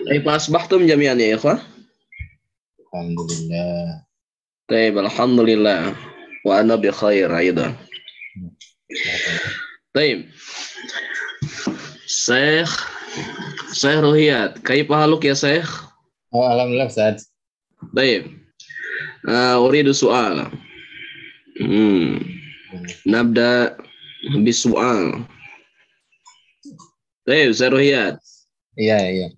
Asbahtum jami'an ya ikhwah. Alhamdulillah. Baik, alhamdulillah. Wa ana bi khair aidan. Baik. Syekh Ruhiyat, kaifa haluk ya Syekh? Oh, alhamdulillah Ustaz. Baik. Uridu su'al. Nabda bisu'al. Baik, Syekh Ruhiyat. Iya.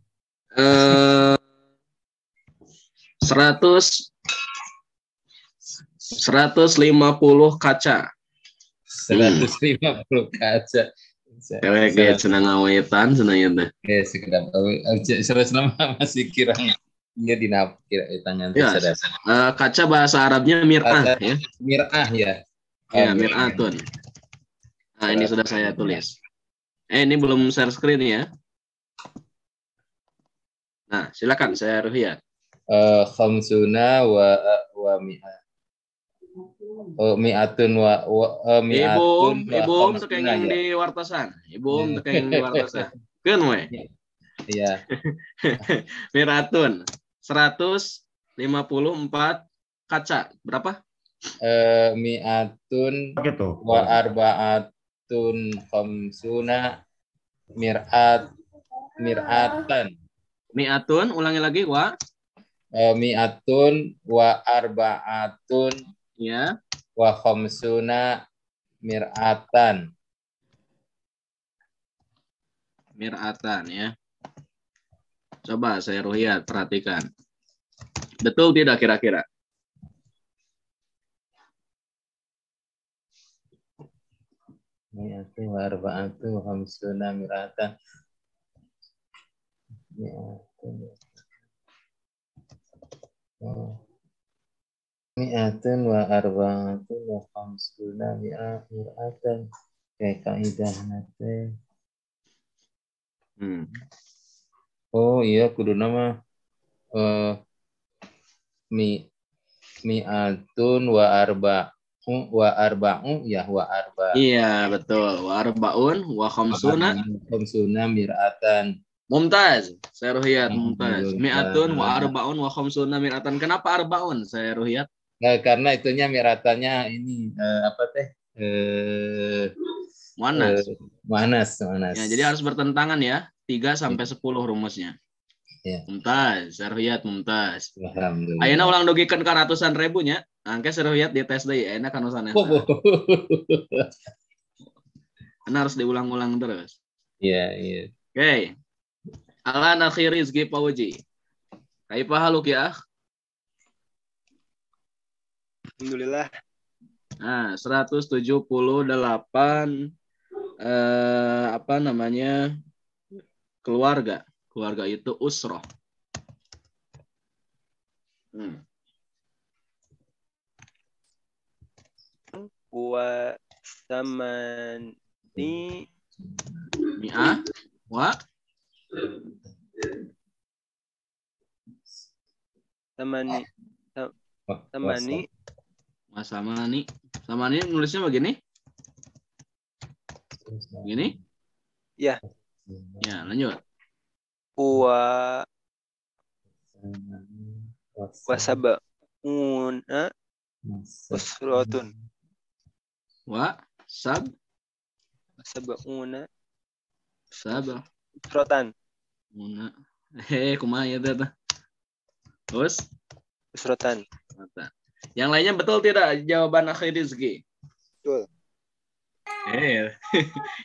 150 kaca. 150 kaca. Kayak senang ngawetan, senang itu. Ya, sekedar selama masih kirang dia kira tangan Ya, kaca bahasa Arabnya mir'ah ya. Mir'ah ya. Ya, mir'atun. Nah, ini sudah saya tulis. Ini belum share screen ya. Nah, silakan saya Ruhiyat. Khamsuna wa mi'ah. Mi'atun mi'atun Ibu tekeng di wartasan. Ibu tekeng di wartasan. Keun we. Iya. Mi'atun 154 kaca. Berapa? Mi'atun wa arba'atun khamsuna mir'atan. Mi'atun, ulangi lagi wa. Mi'atun wa arba'atun Ya. wa khamsuna mir'atan. Mir'atan ya. Coba saya Ruhiyat perhatikan. Betul tidak kira-kira? Mi'atun wa arba'atun wa khamsuna mir'atan. Mi'atun wa arba'atun wa khamsuna mir'atan. Kayak kaidah nate. Oh iya kudu nama mi'atun wa arba'u ya wa arba. Iya betul. Wa arbaun wa khamsuna mir'atan. Mumtaz, saya Ruhiyat mumtaz. Mi'atun wa arbaun wa khamsuna mir'atan. Kenapa arbaun saya Ruhiyat? Karena itunya miratannya ini apa teh? Muannas. Ya, jadi harus bertentangan ya. 3 sampai 10 rumusnya. Ya. Mumtaz, saya Ruhiyat mumtaz. Alhamdulillah. Ayeuna ulang dugikeun ka ratusan ribunya. Angke saya Ruhiyat di tes deui, ayeuna kan usana. Karena harus diulang-ulang terus. Iya. Oke. Ala nakhi rizki pauji. Kaifa haluk ya? Alhamdulillah. Nah, 178 apa namanya? Keluarga. Keluarga itu usroh. Wa samani mi'ah wa samani nulisnya begini? Begini? Ya. Ya, lanjut. Wa sab'una usratun. Wa sab'una usratan. Kumaha ya teh? Terus usratan. Yang lainnya betul tidak jawaban akhir rizki? Betul.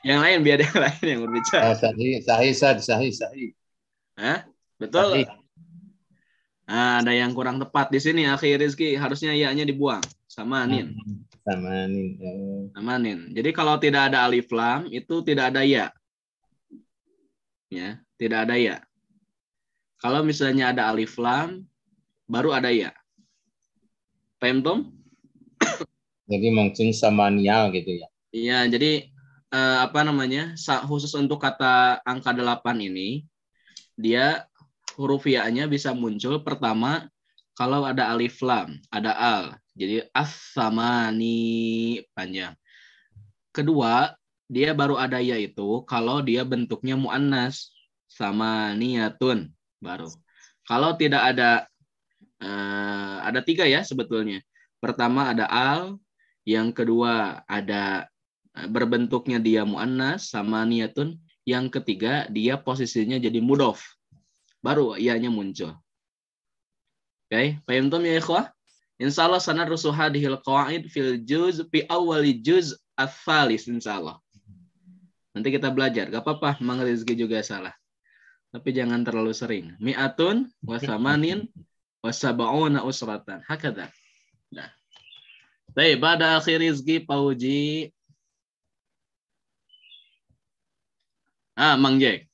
Yang lain biar yang lain yang berbicara. Sahih. Hah? Betul. Sahih. Nah, ada yang kurang tepat di sini akhir rizki, harusnya ya-nya dibuang. Samanin. Jadi kalau tidak ada alif lam itu tidak ada ya. Ya, tidak ada ya. Kalau misalnya ada alif lam baru ada ya. Paham, Tom? Jadi mungkin samanial gitu ya. Iya, jadi khusus untuk kata angka 8 ini, dia huruf ya-nya bisa muncul pertama kalau ada alif lam, ada al. Jadi as-samani panjang. Kedua, dia baru ada ya itu kalau dia bentuknya muannas, samaniyatun. baru. Kalau tidak ada 3 ya sebetulnya. Pertama ada al, yang kedua ada berbentuknya dia muannas sama niyatun, yang ketiga dia posisinya jadi mudhof. Baru ianya muncul. Oke, paham tuh ya ikhwah? Insyaallah sanadrusu hadhil qawaid fil juz fi awwali juz ats-tsalis insyaallah. Nanti kita belajar. Gak apa-apa, Mang Rizky juga salah. Tapi jangan terlalu sering. Mi'atun wa samanin wa sab'una usratan. Hakadha. Nah. Baik, pada akhir Rizky Pauji. Mang Jack.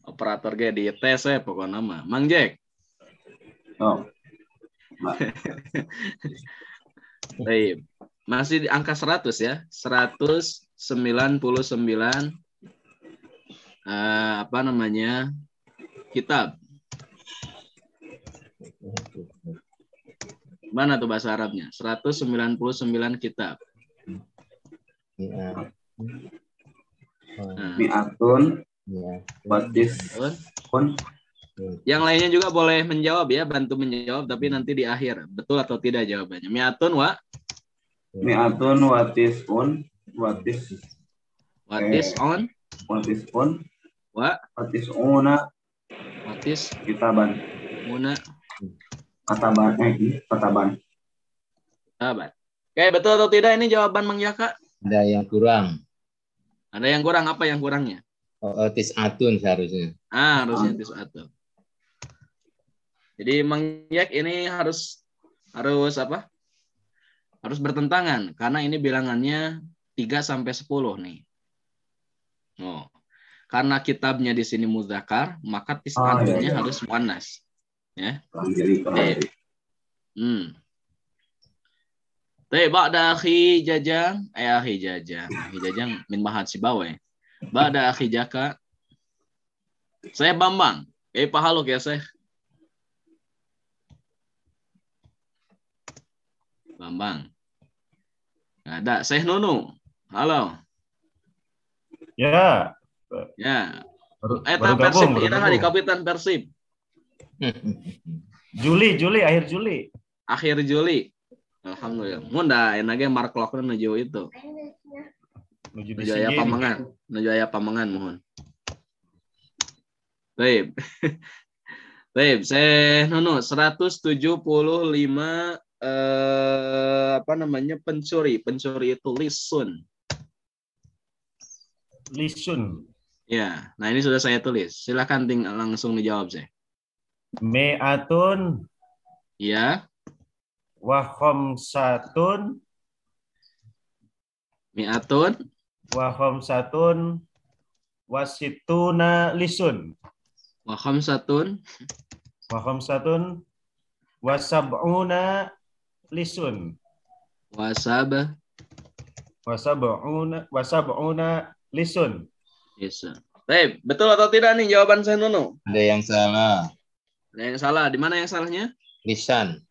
Operator ge di tes pokoknya mah. Mang Jack. Oh. Baik. Masih di angka 100 ya. 199 kitab. Mana tuh bahasa Arabnya? 199 kitab. Mi'atun. Watis. Yang lainnya juga boleh menjawab ya, bantu menjawab, tapi nanti di akhir. Betul atau tidak jawabannya. Mi'atun watisun. Watisuna. Kitaban. Kataban. Oke, betul atau tidak ini jawaban Mang Yaka? Ada yang kurang. Ada yang kurang, apa yang kurangnya? Tis'atun seharusnya. Harusnya tis'atun. Jadi Mang Yak ini harus apa? Harus bertentangan karena ini bilangannya 3 sampai 10 nih. Oh. Karena kitabnya di sini mudzakar, maka tis'atunnya harus muannas. Ya. Ba'da akhi Jajang, akhi Jajang min Mahat Sibawe. Ba'da akhi Jaka. Saya Bambang. Pahaluk ya, Syekh. Bambang. Ada Syekh Nunu. Halo. Ya. Eta Persib iraha di Kapitan Persib. Akhir Juli. Akhir Juli. Alhamdulillah. Munda enake Mark Locker nuju itu. Nuju aya Pamangan mohon. Baik. Baik, saya Nunu 175 pencuri itu lisun. Ya, nah ini sudah saya tulis. Silakan langsung dijawab saya. Mi'atun. Ya. Wa khamsatun. Mi'atun. Wa khamsatun. Wasituna lisun. Wa khamsatun. Wa khamsatun. Wasab'una lisun. Wasab'una lisun. Baik, betul atau tidak nih jawaban saya Nunu? Ada yang salah. Ada yang salah. Di mana yang salahnya? Lisan.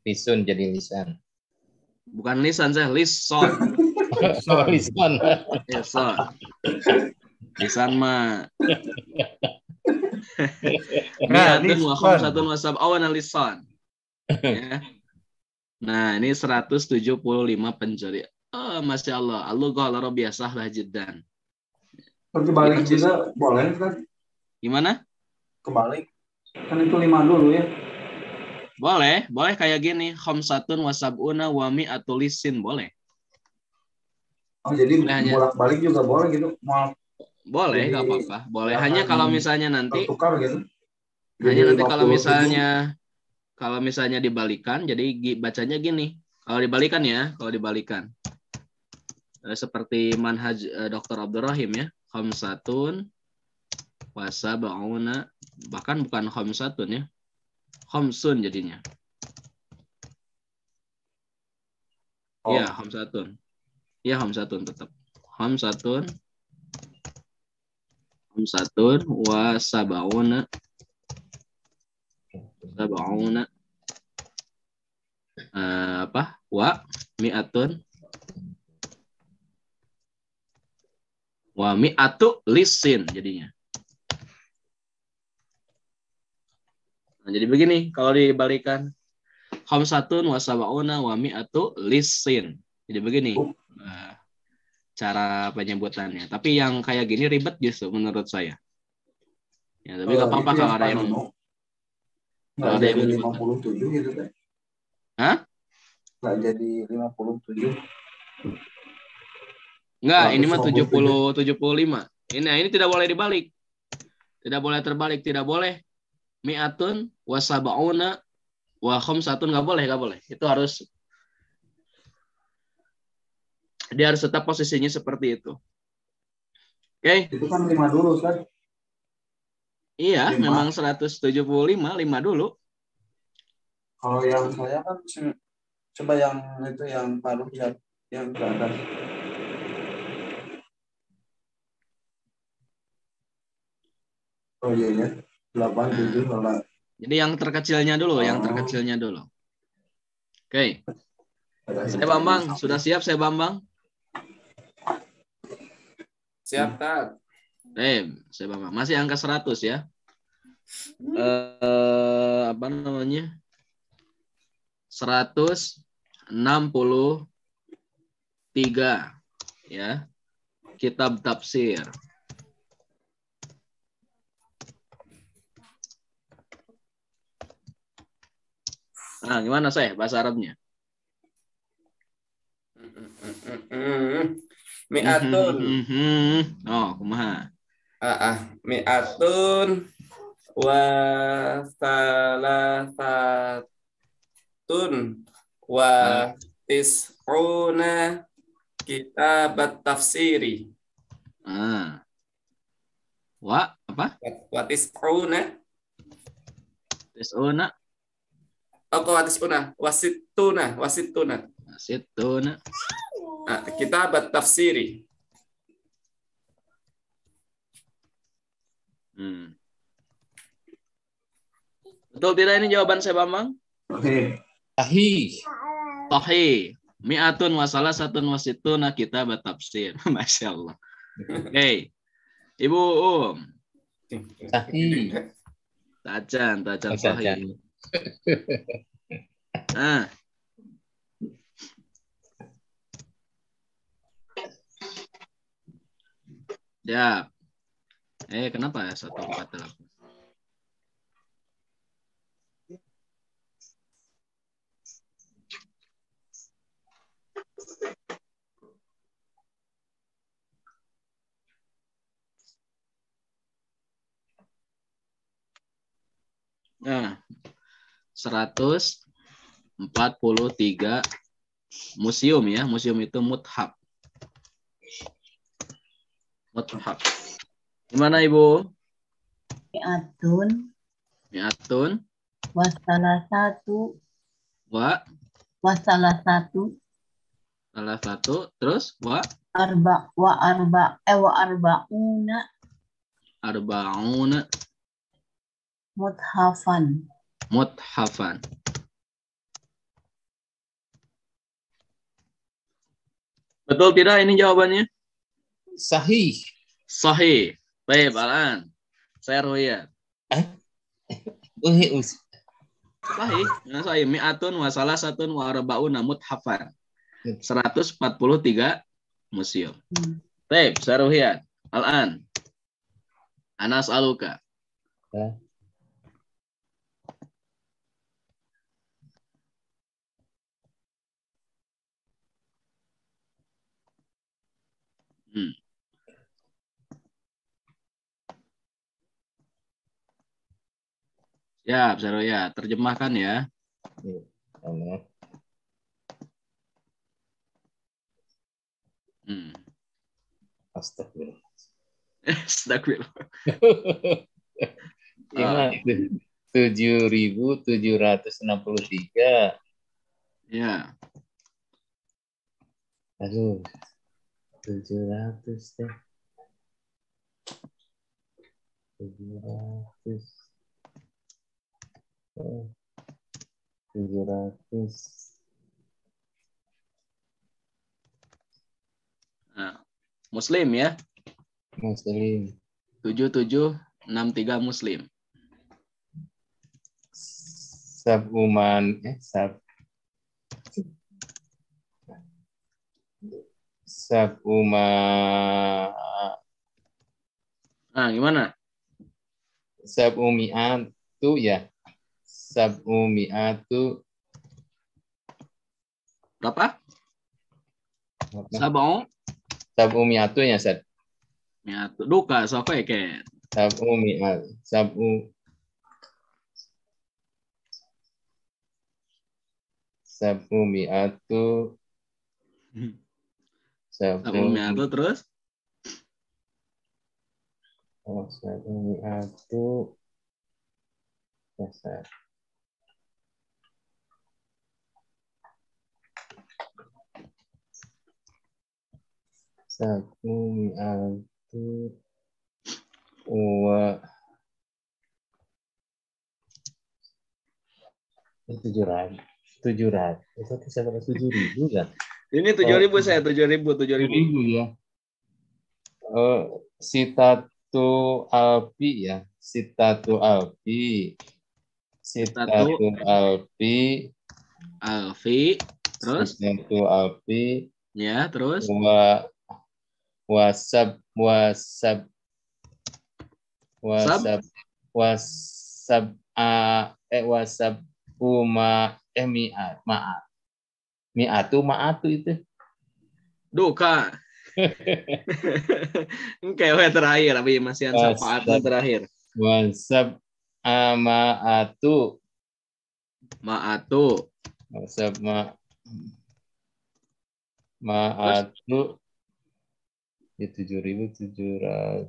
Lisun jadi lisan. Bukan lisan saya, lison. Lisan. Lison. Lisan mah. Mi'atun wa khamsatun wa sab'una lisan. Ya. Nah, ini 175 pencuri. Masya Allah. Allah biasa lah jiddan. Kebalik juga boleh kan? Gimana? Kebalik. Kan itu 5 dulu ya. Boleh kayak gini. Khamsatun wa sab'una wa mi'atul lisin boleh. Oh, jadi bolak-balik juga boleh gitu. Boleh, enggak apa-apa. Boleh. Hanya kalau misalnya nanti tertukar gitu. Hanya nanti kalau misalnya dibalikan, jadi bacanya gini. Kalau dibalikan. Seperti manhaj Dr. Abdurrahim ya. Khamsatun wa sab'una, bahkan bukan khamsatun ya. Khamsun jadinya. Iya, khamsatun. Iya, khamsatun tetap. Khamsatun wa sab'una. Wa mi'atun wa mi'atu lisin jadinya. Nah, jadi begini kalau dibalikan. Khamsatun wa sab'una wa mi'atu lisin. Jadi begini cara penyebutannya. Tapi yang kayak gini ribet justru menurut saya. Ya, tapi nggak apa-apa kalau ada yang nggak jadi 57 gitu kan? Hah? Nggak jadi 57. Enggak, ini mah 70 75. Ini tidak boleh dibalik. Tidak boleh terbalik, tidak boleh mi'atun wa sab'una wa khamsatun, nggak boleh. Itu harus dia harus tetap posisinya seperti itu. Oke. Itu kan 5 dulu kan? Iya, 5. memang 175, 5 dulu. Kalau yang saya kan coba yang itu yang paruh yang ke atas. Oh iya ya. 8 7 8. Jadi yang terkecilnya dulu, yang terkecilnya dulu. Oke. Saya Bambang, sudah siap saya Bambang? Siap, Tat. Saya Bambang. Masih angka 100 ya. Apa namanya? 163 ya. Kitab tafsir. Nah, gimana saya bahasa Arabnya? Mi'atun. Oh, kumaha? Mi'atun wa salasatun wa tis'una kitabat tafsiri. Wa apa? Wa tis'una. Tis'una. Wasituna. Kitabat tafsiri. Betul tidak ini jawaban saya Bambang? Sahih. Mi'atun wa salasatun wa situna kitabat tafsir. Masya Allah. Oke. Ibu Sahih. Tacan sahih. Nah. Ya. Kenapa ya 148? Nah, 143 museum ya. Museum itu muthaf. Gimana Ibu? Mi'atun. Wasalasatu. Salah satu. Terus arba'una. Muthafan. Betul tidak ini jawabannya? Sahih. Baik, Alan. Saya Roya. Sahih. Mi'atun wa salasatun wa arba'una muthafan. 143 museum. Baik, saya Roya. Alan. Anas Aluka. Siap, Saroya. Terjemahkan ya. Astagfirullah. Ingat 7.763. Ya. Aduh. 700 deh. 700. Nah, Muslim ya. Muslim. 7763 Muslim. Sabuman Sabuma. Gimana? Sabumiatu ya. Sabumiatu. Berapa? Sabong. Sabumiatu ya, Sat. Miatu. Duka, so apa ya, Ken? Sabumiatu. Sabumiatu terus? Sabumiatu. Dasar. Sabumiatu. Wa 700 itu bisa 7.000 kan? Ini 7.000 saya 7.000 ya. Sitatu alpi ya. Sitatu alpi terus sitatu alpi ya terus wasab mi'atu itu. Duka. Kayak terakhir, tapi masih yang sapaat terakhir. Wasab ma'atu. Wasab ma'atu. 7.700.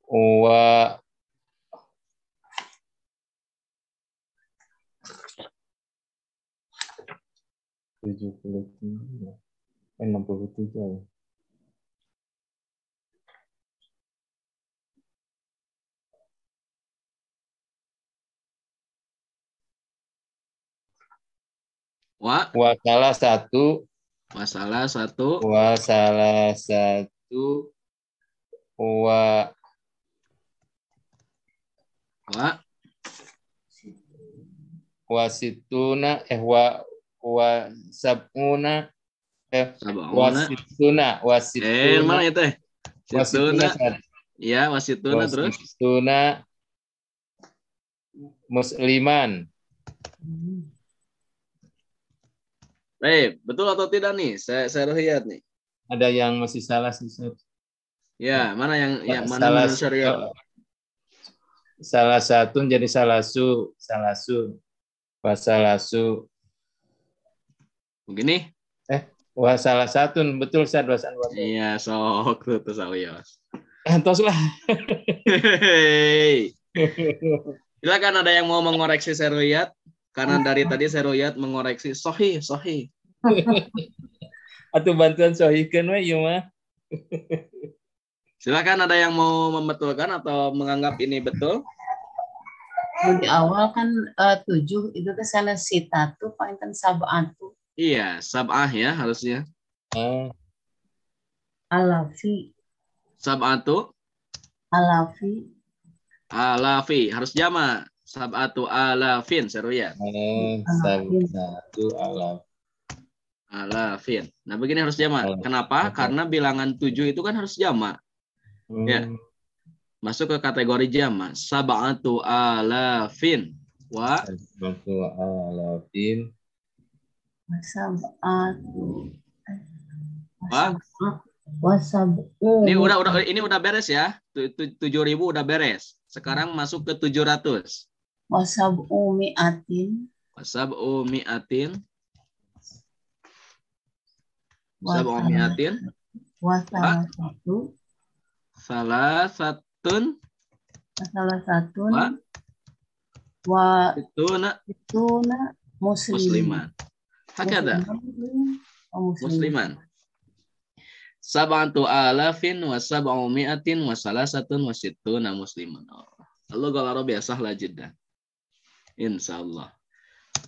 Wa 63 63 ya. Salah satu wa wasituna wasabuna mana itu? Wasituna ya, wasituna terus wasituna musliman. Betul atau tidak nih? Saya lihat nih. Ada yang masih salah sih. Ya, mana yang mana salah, menurut syariat? Salah satu jadi salasu. Wasalasu. Begini? Salah satu betul Ustaz. Iya, sok tuh sawios. Toslah. Silakan ada yang mau mengoreksi Seroyat? Karena dari tadi Seroyat mengoreksi sohi. Atau bantuan sohikan we ieu mah. Silakan ada yang mau membetulkan atau menganggap ini betul? Di awal kan 7 itu teh salah sitatu painten sab'atu. Iya, sab'ah ya harusnya. Alafi. Sab'atu. Alafi harus jama. Sab'atu alafin Seroyat. Sab'atu alafin. Nah, begini harus jama. Kenapa? Karena bilangan 7 itu kan harus jama. Ya. Masuk ke kategori jama. Sab'atu alafin. Sab'atu alafin. Ini udah beres ya. 7.000 udah beres. Sekarang masuk ke 700. Wasab'u mi'atin. Salah satun wa situna musliman. Hakada. Musliman. Sab'atu alafin wa sab'u mi'atin wa salasatun wa sittuna musliman. Allah kalau biasa lah jeda. Insyaallah.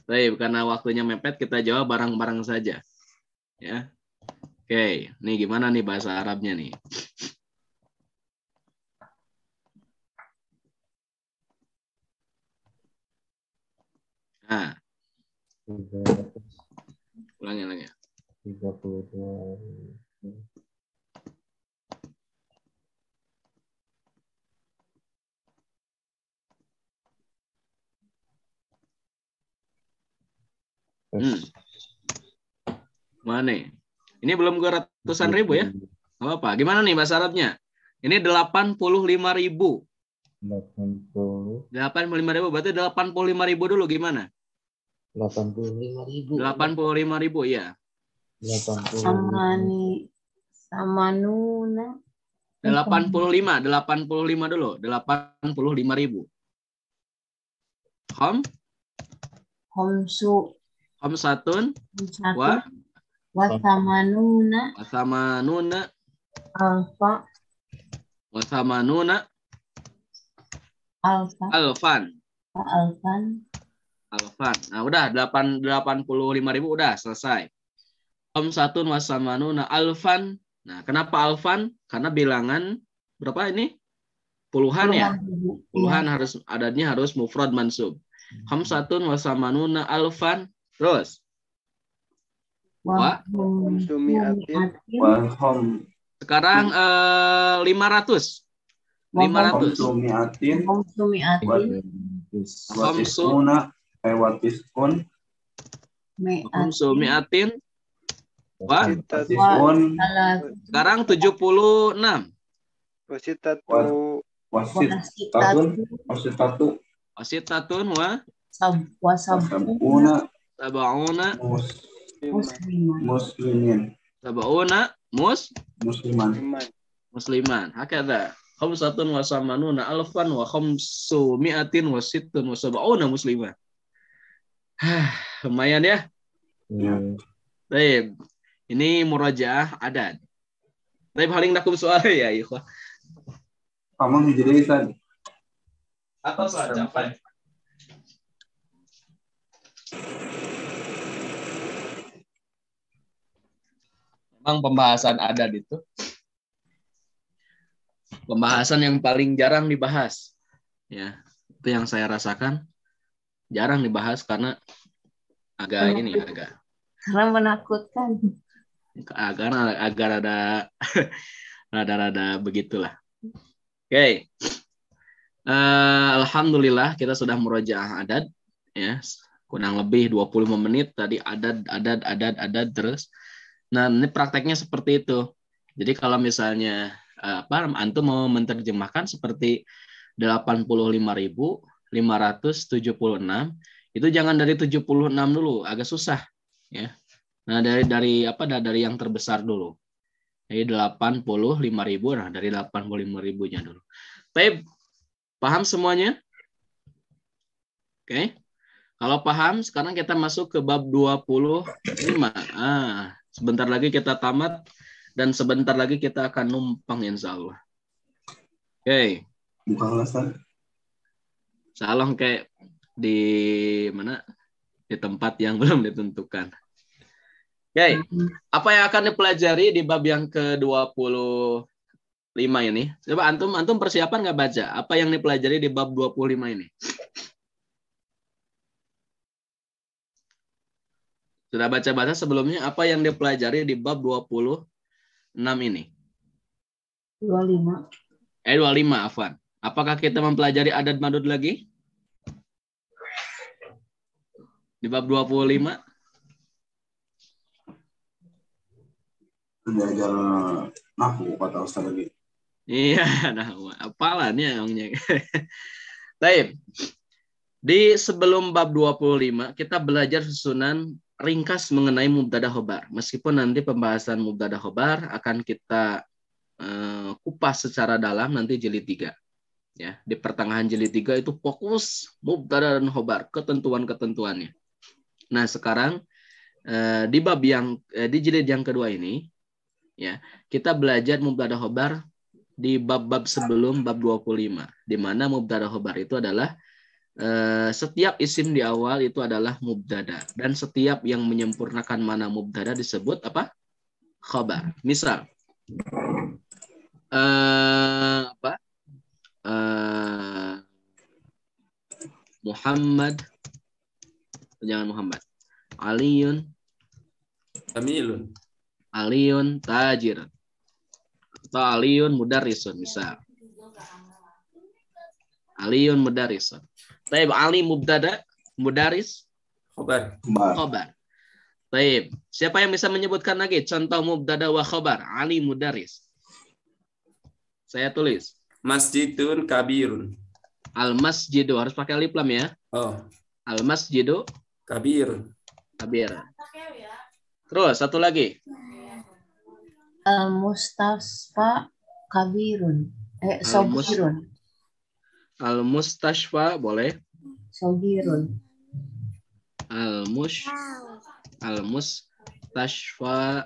Baik, karena waktunya mepet kita jawab bareng-bareng saja. Ya. Oke, nih gimana nih bahasa Arabnya nih? Nah, 300, ulangi. 32. Mana nih? Ini belum ke ratusan ribu ya? Apa? Gimana nih bahasa Arabnya? Ini 85.000. 80. 85.000 berarti 85.000 dulu gimana? 85.000. 85.000 ya. 80. Sama nuna. 85 dulu. 85.000. Khamsatun Wasamanuna alfan. alfan. Nah, udah 85.000 udah selesai. Khamsatun wasamanuna alfan. Nah, kenapa alfan? Karena bilangan berapa ini? Puluhan ya. Puluhan harus adanya harus mufrad mansub. Khamsatun wasamanuna alfan. Terus sekarang 500. 500. Sekarang 76. Wasitatun sab'una musliman. Hakadha. Khamsatun wa samanuna alfan wa khamsumi'atin wa sittun wa sab'una musliman. Lumayan ya. Baik. Ini murajaah adad. Baik, paling nakum soal ya, ikhwah. Kamu hijrisan. Atau saja, Pak. Memang pembahasan adad itu pembahasan yang paling jarang dibahas. Ya, itu yang saya rasakan jarang dibahas karena agak karena menakutkan. Agar ada rada-rada begitulah. Oke. Alhamdulillah kita sudah murojaah adad ya. Kurang lebih 25 menit tadi adad terus. Nah, ini prakteknya seperti itu. Jadi kalau misalnya antum mau menerjemahkan seperti 85.576 itu jangan dari 76 dulu, agak susah ya. Nah, dari yang terbesar dulu. Jadi 85.000, nah dari 85.000-nya dulu. Baik, paham semuanya? Oke. Kalau paham, sekarang kita masuk ke bab 25. Sebentar lagi kita tamat dan sebentar lagi kita akan numpang insya Allah. Oke. Bukan alasan. Salong kayak di mana? Di tempat yang belum ditentukan. Oke. Apa yang akan dipelajari di bab yang ke-25 ini? Coba antum persiapan nggak baca? Apa yang dipelajari di bab 25 ini? Sudah baca-baca sebelumnya apa yang dipelajari di bab 26 ini? 25. 25, afwan. Apakah kita mempelajari adad madud lagi? Di bab 25? Belajar nahwu kata Ustaz lagi. Iya, nahwu. Apalannya orangnya. Baik. Di sebelum bab 25 kita belajar susunan ringkas mengenai mubtada khobar. Meskipun nanti pembahasan mubtada khobar akan kita kupas secara dalam nanti jilid 3. Ya, di pertengahan jilid 3 itu fokus mubtada dan khobar, ketentuan-ketentuannya. Nah, sekarang di bab yang di jilid yang kedua ini ya, kita belajar mubtada khobar di bab-bab sebelum bab 25, di mana mubtada khobar itu adalah setiap isim di awal itu adalah mubtada dan setiap yang menyempurnakan mana mubtada disebut apa? Khabar. Misal Muhammad Jangan Muhammad. Aliyun. Jamilun. Aliyun tajir. Atau aliyun mudarrisun bisa. Aliyun mudarrisun. Taib Ali mubtada, mudaris Khobar. khobar. Taib. Siapa yang bisa menyebutkan lagi contoh mubtada wa khobar? Ali mudaris. Saya tulis. Masjidun kabirun. Al masjidu harus pakai alif lam ya. Oh, Al masjidu kabirun. kabir. Terus satu lagi. Mustasfa kabirun. Sogirun. Al mustashfa boleh. Sogirun. Al mustashfa.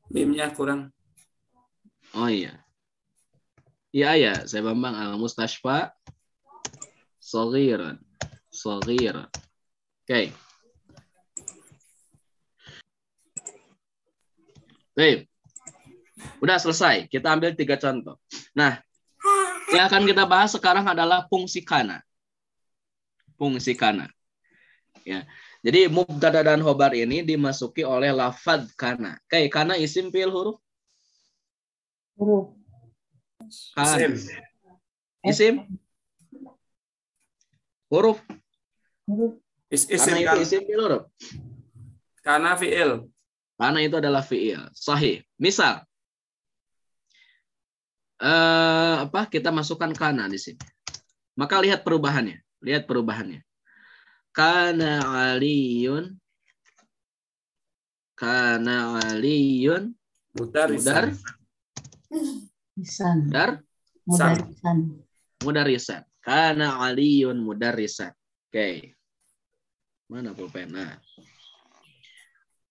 Mimnya kurang. Oh iya. Iya ya, saya Bambang. Al mustashfa saghiran. Saghir. Oke. Baik. Udah selesai. Kita ambil 3 contoh. Nah, yang akan kita bahas sekarang adalah fungsi kana. Fungsi kana. Ya. Jadi mubtada dan khobar ini dimasuki oleh lafadz kana. Oke, kana isim fi'il huruf? Huruf. Kana. Isim? Huruf. Huruf. Kana itu isim fi'il huruf. Kana fi'il. Kana itu adalah fi'il. Sahih. Misal kita masukkan kana di sini. Maka lihat perubahannya. Lihat perubahannya. Kana aliyun Mudarisan. Mudarisan. Kana aliyun mudarisan. Oke. Mana pulpen? Nah.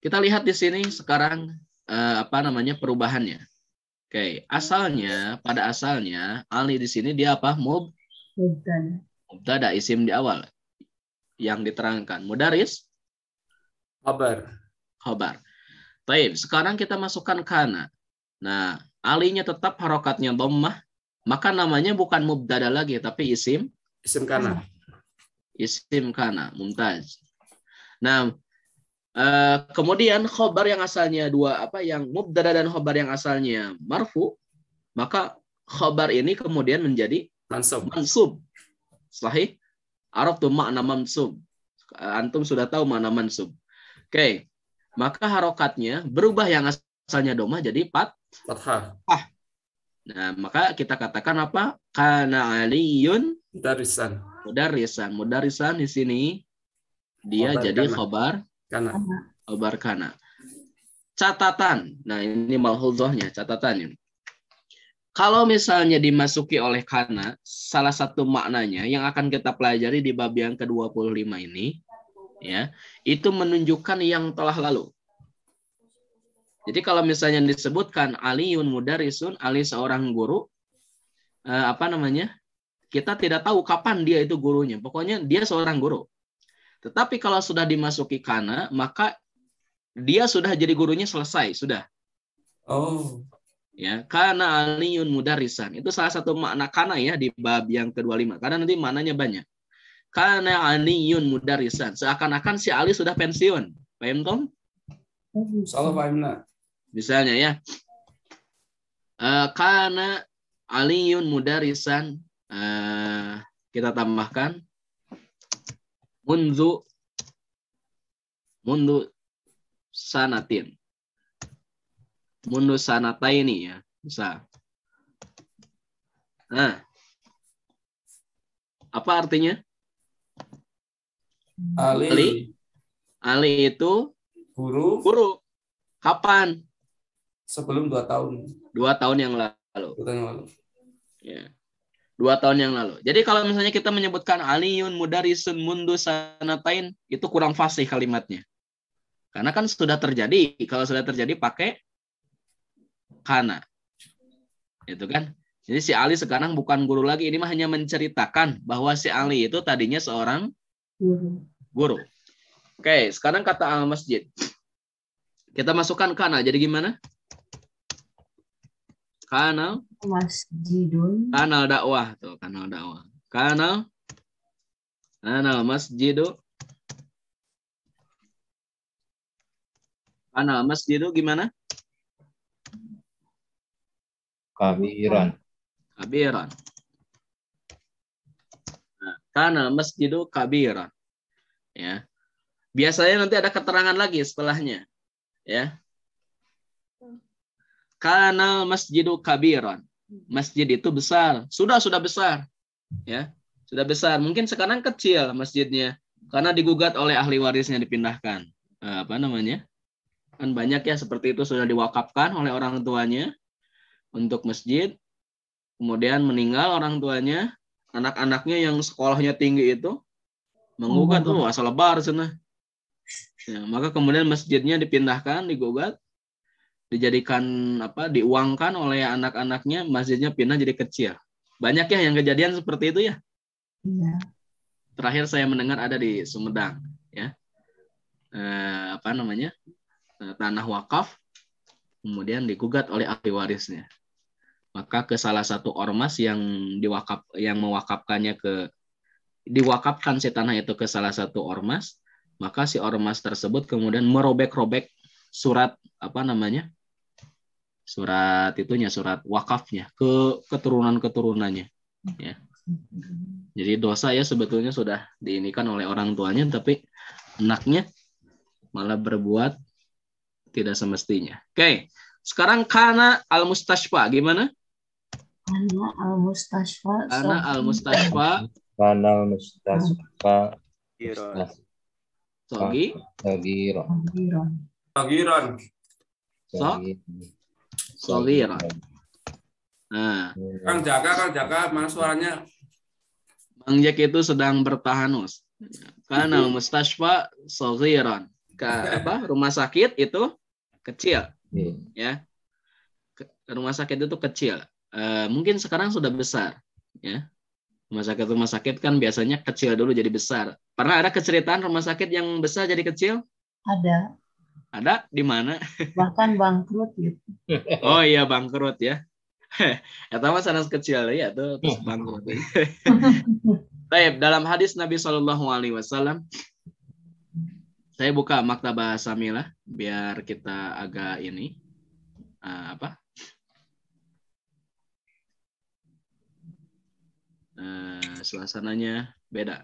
Kita lihat di sini sekarang perubahannya. Oke, pada asalnya Ali di sini dia apa? Mubtada isim di awal yang diterangkan. Mudaris khabar. Baik, sekarang kita masukkan kana. Nah, alinya tetap harokatnya dhammah, maka namanya bukan mubtada lagi tapi isim kana. Isim kana, mumtaz. Nah, kemudian khobar yang asalnya yang mubtada dan khobar yang asalnya marfu, maka khobar ini kemudian menjadi mansub. Sahih? Araftu makna mansub. Antum sudah tahu makna mansub. Oke. Maka harokatnya berubah yang asalnya domah jadi fathah. Nah, maka kita katakan apa? Kana aliyun mudarisan di sini dia khobar jadi kana. Khobar kana. Catatan. Nah, ini malhudzohnya, catatannya. Kalau misalnya dimasuki oleh kana, salah satu maknanya yang akan kita pelajari di bab yang ke-25 ini, ya, itu menunjukkan yang telah lalu. Jadi kalau misalnya disebutkan aliyun mudarisun, Ali seorang guru, kita tidak tahu kapan dia itu gurunya. Pokoknya dia seorang guru. Tetapi kalau sudah dimasuki kana, maka dia sudah jadi gurunya selesai, sudah. Oh. Ya, kana aliyun mudarisan. Itu salah satu makna kana ya di bab yang ke-25. Karena nanti maknanya banyak. Kana aliyun mudarisan. Seakan-akan si Ali sudah pensiun. Paham, Tom? Salah paham. Misalnya ya. Kana aliyun mudarisan. Kita tambahkan mundu sanatin. Mundu sanataini ya, bisa. Nah, apa artinya? Ali itu guru. Kapan? Sebelum 2 tahun. 2 tahun yang lalu. 2 tahun yang lalu. Ya. 2 tahun yang lalu. Jadi kalau misalnya kita menyebutkan aliyun mudarisun mundu sanatain, itu kurang fasih kalimatnya. Karena kan sudah terjadi. Kalau sudah terjadi pakai kana. Itu kan. Jadi si Ali sekarang bukan guru lagi. Ini mah hanya menceritakan bahwa si Ali itu tadinya seorang guru. Oke, sekarang kata al-masjid. Kita masukkan kana. Jadi gimana? Kanal Masjidun. Kanal dakwah tuh, kanal dakwah. Kanal masjidu Kana masjidu gimana? Kabiran. Kabiran. Nah, kana masjidu kabiran. Ya. Biasanya nanti ada keterangan lagi setelahnya. Ya. Kana masjidu kabiran. Masjid itu besar. Sudah besar. Ya. Sudah besar. Mungkin sekarang kecil masjidnya karena digugat oleh ahli warisnya dipindahkan. Apa namanya? Kan banyak ya seperti itu sudah diwakafkan oleh orang tuanya untuk masjid. Kemudian meninggal orang tuanya, anak-anaknya yang sekolahnya tinggi itu menggugat, asal lebar sana. Ya, maka kemudian masjidnya dipindahkan, digugat, dijadikan diuangkan oleh anak-anaknya, masjidnya pindah jadi kecil. Banyak ya yang kejadian seperti itu ya. Iya. Terakhir saya mendengar ada di Sumedang, ya. Tanah wakaf, kemudian digugat oleh ahli warisnya. Maka ke salah satu ormas yang diwakafkan si tanah itu ke salah satu ormas, maka si ormas tersebut kemudian merobek-robek surat surat wakafnya ke keturunan-keturunannya, ya. Jadi dosa ya sebetulnya sudah diinikan oleh orang tuanya, tapi anaknya malah berbuat tidak semestinya. Oke, sekarang kana al-mustashfa gimana? Kana al-mustashfa. Kana al-mustashfa. Kana al-mustashfa. Sogi. Sogiron. Sogiron. Nah. Kang Jaka, mana suaranya? Bang Jack itu sedang bertahanus. Kana al-mustashfa sogiron. Rumah sakit itu kecil, ya. Rumah sakit itu kecil. Mungkin sekarang sudah besar, ya. Rumah sakit kan biasanya kecil dulu jadi besar. Pernah ada keceritaan rumah sakit yang besar jadi kecil? Ada. Ada di mana? Bahkan bangkrut gitu. Oh iya bangkrut ya. Atau sanes kecil ya tuh terus bangkrut. Baik, dalam hadis Nabi Shallallahu Alaihi Wasallam. Saya buka Maktabah Samilah biar kita agak ini suasananya beda.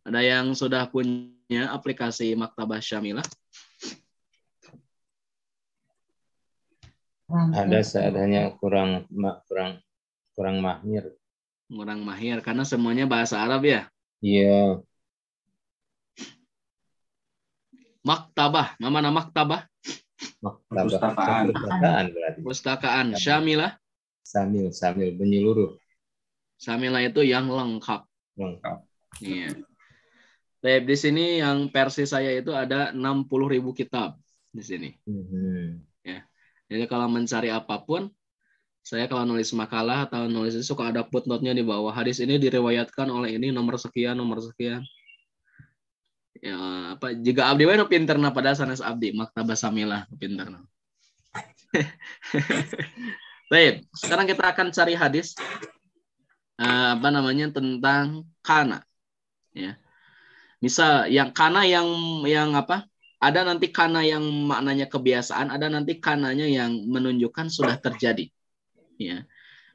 Ada yang sudah punya aplikasi Maktabah Syamilah? Ada seadanya kurang mahir. Kurang mahir karena semuanya bahasa Arab ya. Iya. Maktabah, mana maktabah? Pustakaan berarti. Pustakaan Syamilah. Samil menyeluruh. Syamilah itu yang lengkap. Iya. Di sini yang versi saya itu ada 60.000 kitab di sini. Ya. Jadi kalau mencari apapun, saya kalau nulis makalah atau nulis itu suka ada footnote-nya di bawah. Hadis ini diriwayatkan oleh ini nomor sekian. Ya, jika abdi wae pinterna pada sanes abdi Maktabah Samilah pinterna. Baik, sekarang kita akan cari hadis tentang kana. Ya. Misal yang kana yang ada nanti kana yang maknanya kebiasaan, ada nanti kananya yang menunjukkan sudah terjadi. Ya.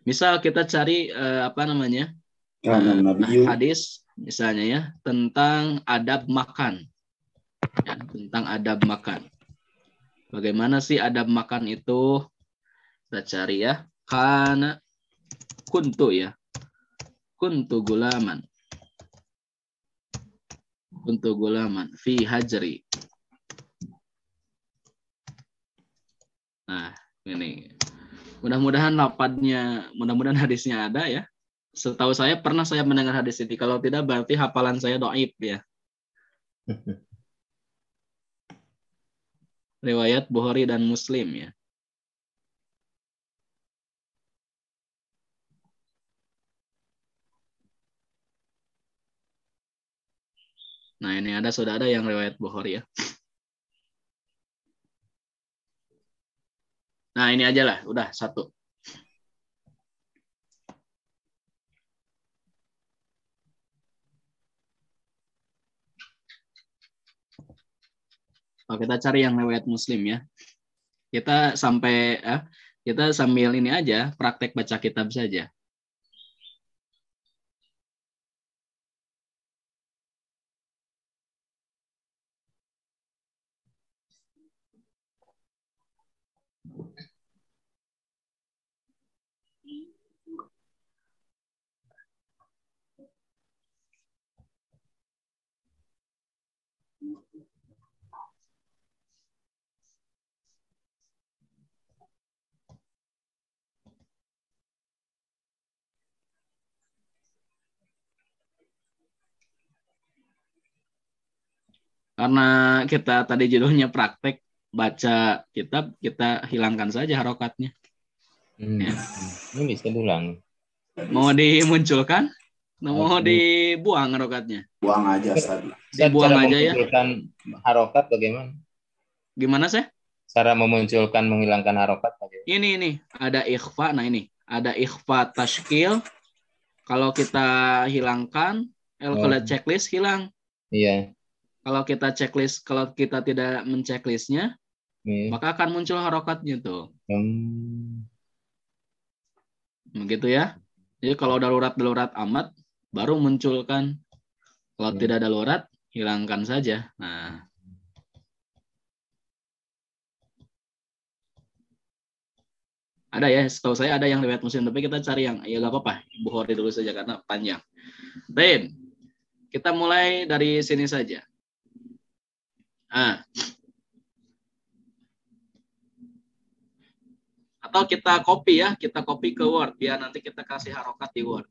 Misal kita cari hadis misalnya ya tentang adab makan. Ya, tentang adab makan. Bagaimana sih adab makan itu? Kita cari ya. Kana kuntu ya. Kuntu gulaman. Kuntu gulaman fi hajri. Nah, ini. Mudah-mudahan hadisnya ada ya. Setahu saya pernah saya mendengar hadis ini. Kalau tidak berarti hafalan saya dhaif ya. Riwayat Bukhari dan Muslim ya. Nah, ini sudah ada yang riwayat Bukhari ya. Nah, ini aja lah, udah satu. Kalau kita cari yang riwayat Muslim ya. Kita sambil ini aja praktek baca kitab saja. Karena kita tadi judulnya praktek baca kitab, kita hilangkan saja harokatnya. Ya. Ini bisa diulang. Mau dimunculkan? Mau dibuang harokatnya? Buang aja tadi. Dibuang aja ya. Memunculkan harokat bagaimana? Gimana sih? Cara memunculkan menghilangkan harokat bagaimana? Ini ada ikhfa. Nah ini ada ikhfa tashkil. Kalau kita hilangkan, kalau checklist hilang. Iya. Kalau kita tidak menceklisnya, maka akan muncul harokatnya tuh. Begitu ya. Jadi kalau darurat amat, baru munculkan. Kalau tidak darurat, hilangkan saja. Nah. Ada ya, setahu saya ada yang riwayat Muslim, tapi kita cari yang, ya nggak apa-apa, Bukhari dulu saja karena panjang. Baik, kita mulai dari sini saja. Atau kita copy ya, kita copy ke Word, biar nanti kita kasih harokat di Word.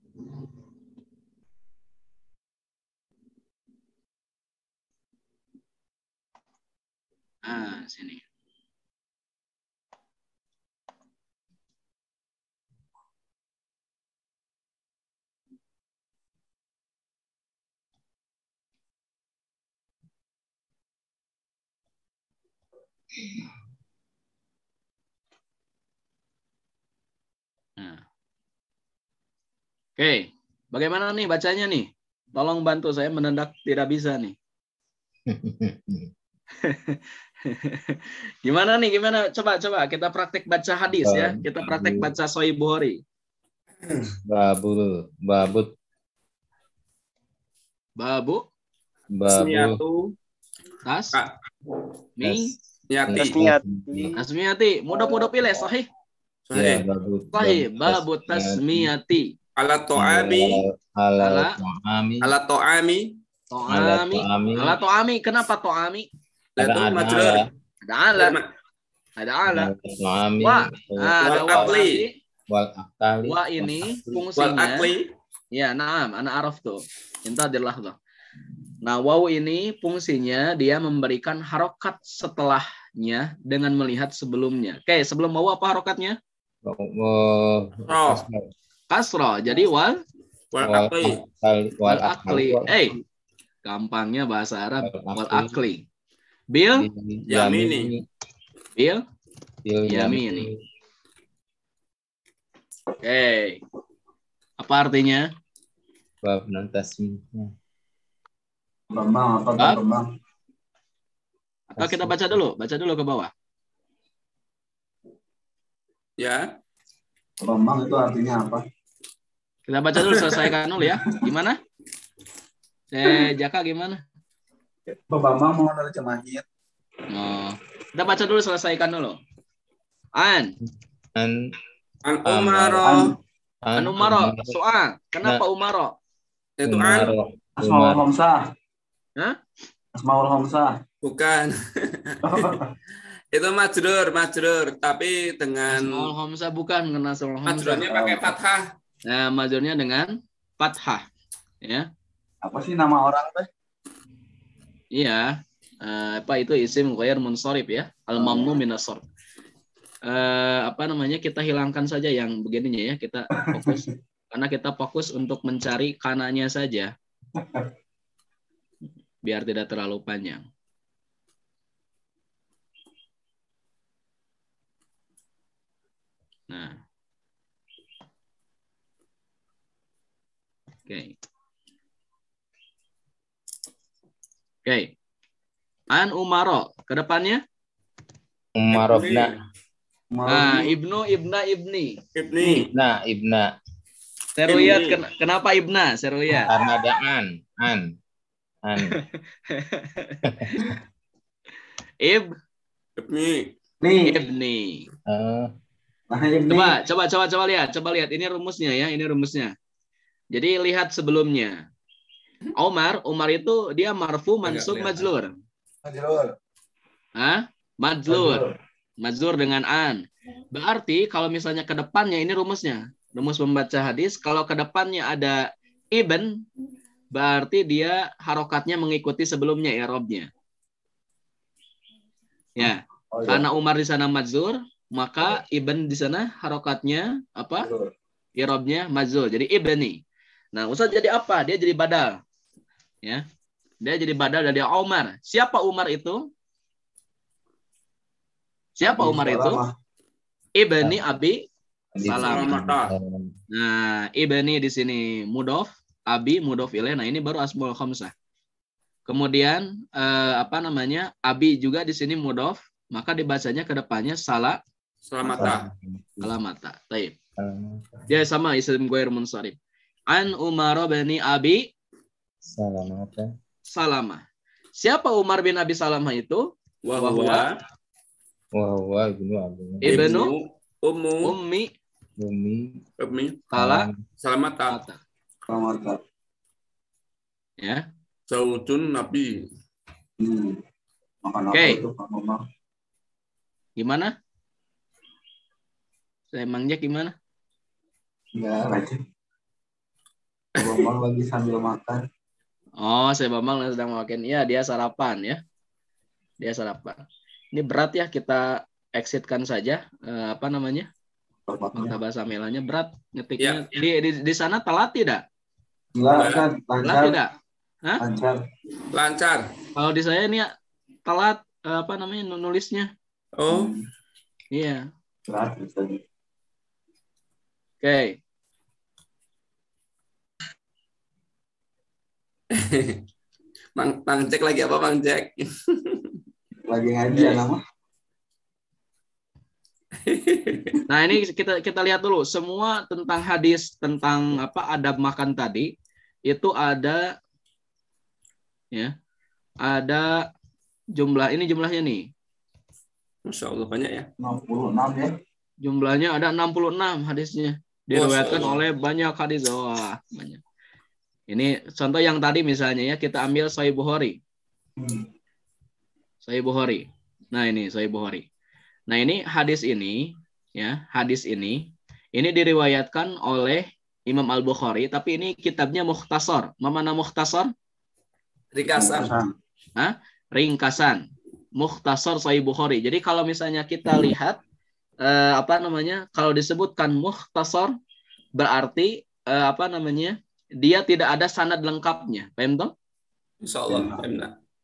Sini. Nah. Oke, bagaimana nih bacanya nih? Tolong bantu saya, mendadak tidak bisa nih. Gimana nih? Gimana? Coba kita praktek baca hadis ya. Kita praktek baca Sahih Bukhari. Babu. Tasmiyati. Mudah-mudah pilih sahih. Sahih. Babu tasmiyati. Ala to'ami. Kenapa to'ami? Ada majrur. Ada ala. Ada wa ini fungsinya. Ya, na'am, ana araf tuh. Intadirlah tuh. Nah, waw ini fungsinya dia memberikan harokat setelahnya dengan melihat sebelumnya. Oke, sebelum waw apa harokatnya? Kasro. Jadi wal akli. Gampangnya bahasa Arab wal akli. Bil yamini. Oke. Apa artinya? Bab tasmiyah. Bambang. Atau kita baca dulu ke bawah. Ya. Bambang itu artinya apa? Kita baca dulu, selesaikan dulu ya. Gimana? Jaka gimana? Bambang mau nerjemahin. Kita baca dulu, selesaikan dulu. An Umaro. Soal. Kenapa Umaro? Itu Asmaul Hamzah. Hah? Asmaul Hamzah. Bukan. Itu majrur, tapi dengan Asmaul Hamzah bukan kena Asmaul Hamzah. majrurnya pakai fathah. Nah, majrurnya dengan fathah. Ya. Apa sih nama orang teh? Iya. Itu isim ghair munsharif ya. Al-mamnu minas sarf. Kita hilangkan saja yang begininya ya, kita fokus. Karena kita fokus untuk mencari kananya saja. Biar tidak terlalu panjang. Nah. Oke. An Umaro. Kedepannya? Umar ibna. Nah, ibnu, ibna, ibni. Ibna. Seruyat, kenapa ibna? Seruyat. Karena ada an. Ibni. Coba lihat. Ini rumusnya ya, ini rumusnya. Jadi lihat sebelumnya. Umar itu dia marfu, mansub, majlur. Majlur dengan an. Berarti kalau misalnya ke depannya, ini rumusnya. Rumus membaca hadis, kalau ke depannya ada ibn, berarti dia harokatnya mengikuti sebelumnya i'rabnya. Ya. Karena Umar di sana majlur, maka ibn di sana harokatnya apa? I'rabnya majlur. Jadi ibni. Nah, Ustaz jadi apa? Dia jadi badal. Ya. Dia jadi badal dari Umar. Siapa Umar itu? Umar itu? Ibni Abi Salamah. Nah, ibni di sini mudhof, Abi mudhof ilaih. Nah, ini baru asmaul khamsah. Kemudian Abi juga di sini mudhof, maka dibacanya ke depannya Salamata. Baik. Dia sama isim ghair munsharif. An Umar bin Abi Salamah. Siapa Umar bin Abi Salamah itu? Wahwa ibnu ummi Salamata. Ya. Zaujun Nabi. Oke. Gimana? Saya Mang Jack gimana? Enggak, aja. Bambang lagi sambil makan. Oh, saya Bambang sedang makan. Iya, dia sarapan ya. Dia sarapan. Ini berat ya, kita exitkan saja. Fakta bahasa melanya berat ngetiknya. Ya. Di sana telat tidak? Enggak, telat tidak? Hah? Lancar. Kalau di saya ini telat nulisnya. Oh. Iya. Telat misalnya. Oke. Mang Jack lagi apa, Mang Jack? Lagi ngaji ya nama. Nah, ini kita lihat dulu semua tentang hadis, tentang adab makan tadi itu ada ya. Ada jumlahnya nih. Masya Allah banyak ya. 66 ya. Jumlahnya ada 66 hadisnya. Diriwayatkan oleh banyak hadis. Wah, banyak. Ini contoh yang tadi misalnya ya, kita ambil Sahih Bukhari. Sahih Bukhari. Nah, ini Sahih Bukhari. Nah, ini hadis ini diriwayatkan oleh Imam Al-Bukhari, tapi ini kitabnya mukhtasar. Mana mukhtasar? Ringkasan. Ringkasan. Mukhtasar Sahih Bukhari. Jadi kalau misalnya kita lihat kalau disebutkan mukhtasar berarti dia tidak ada sanad lengkapnya. Paham toh? Insyaallah.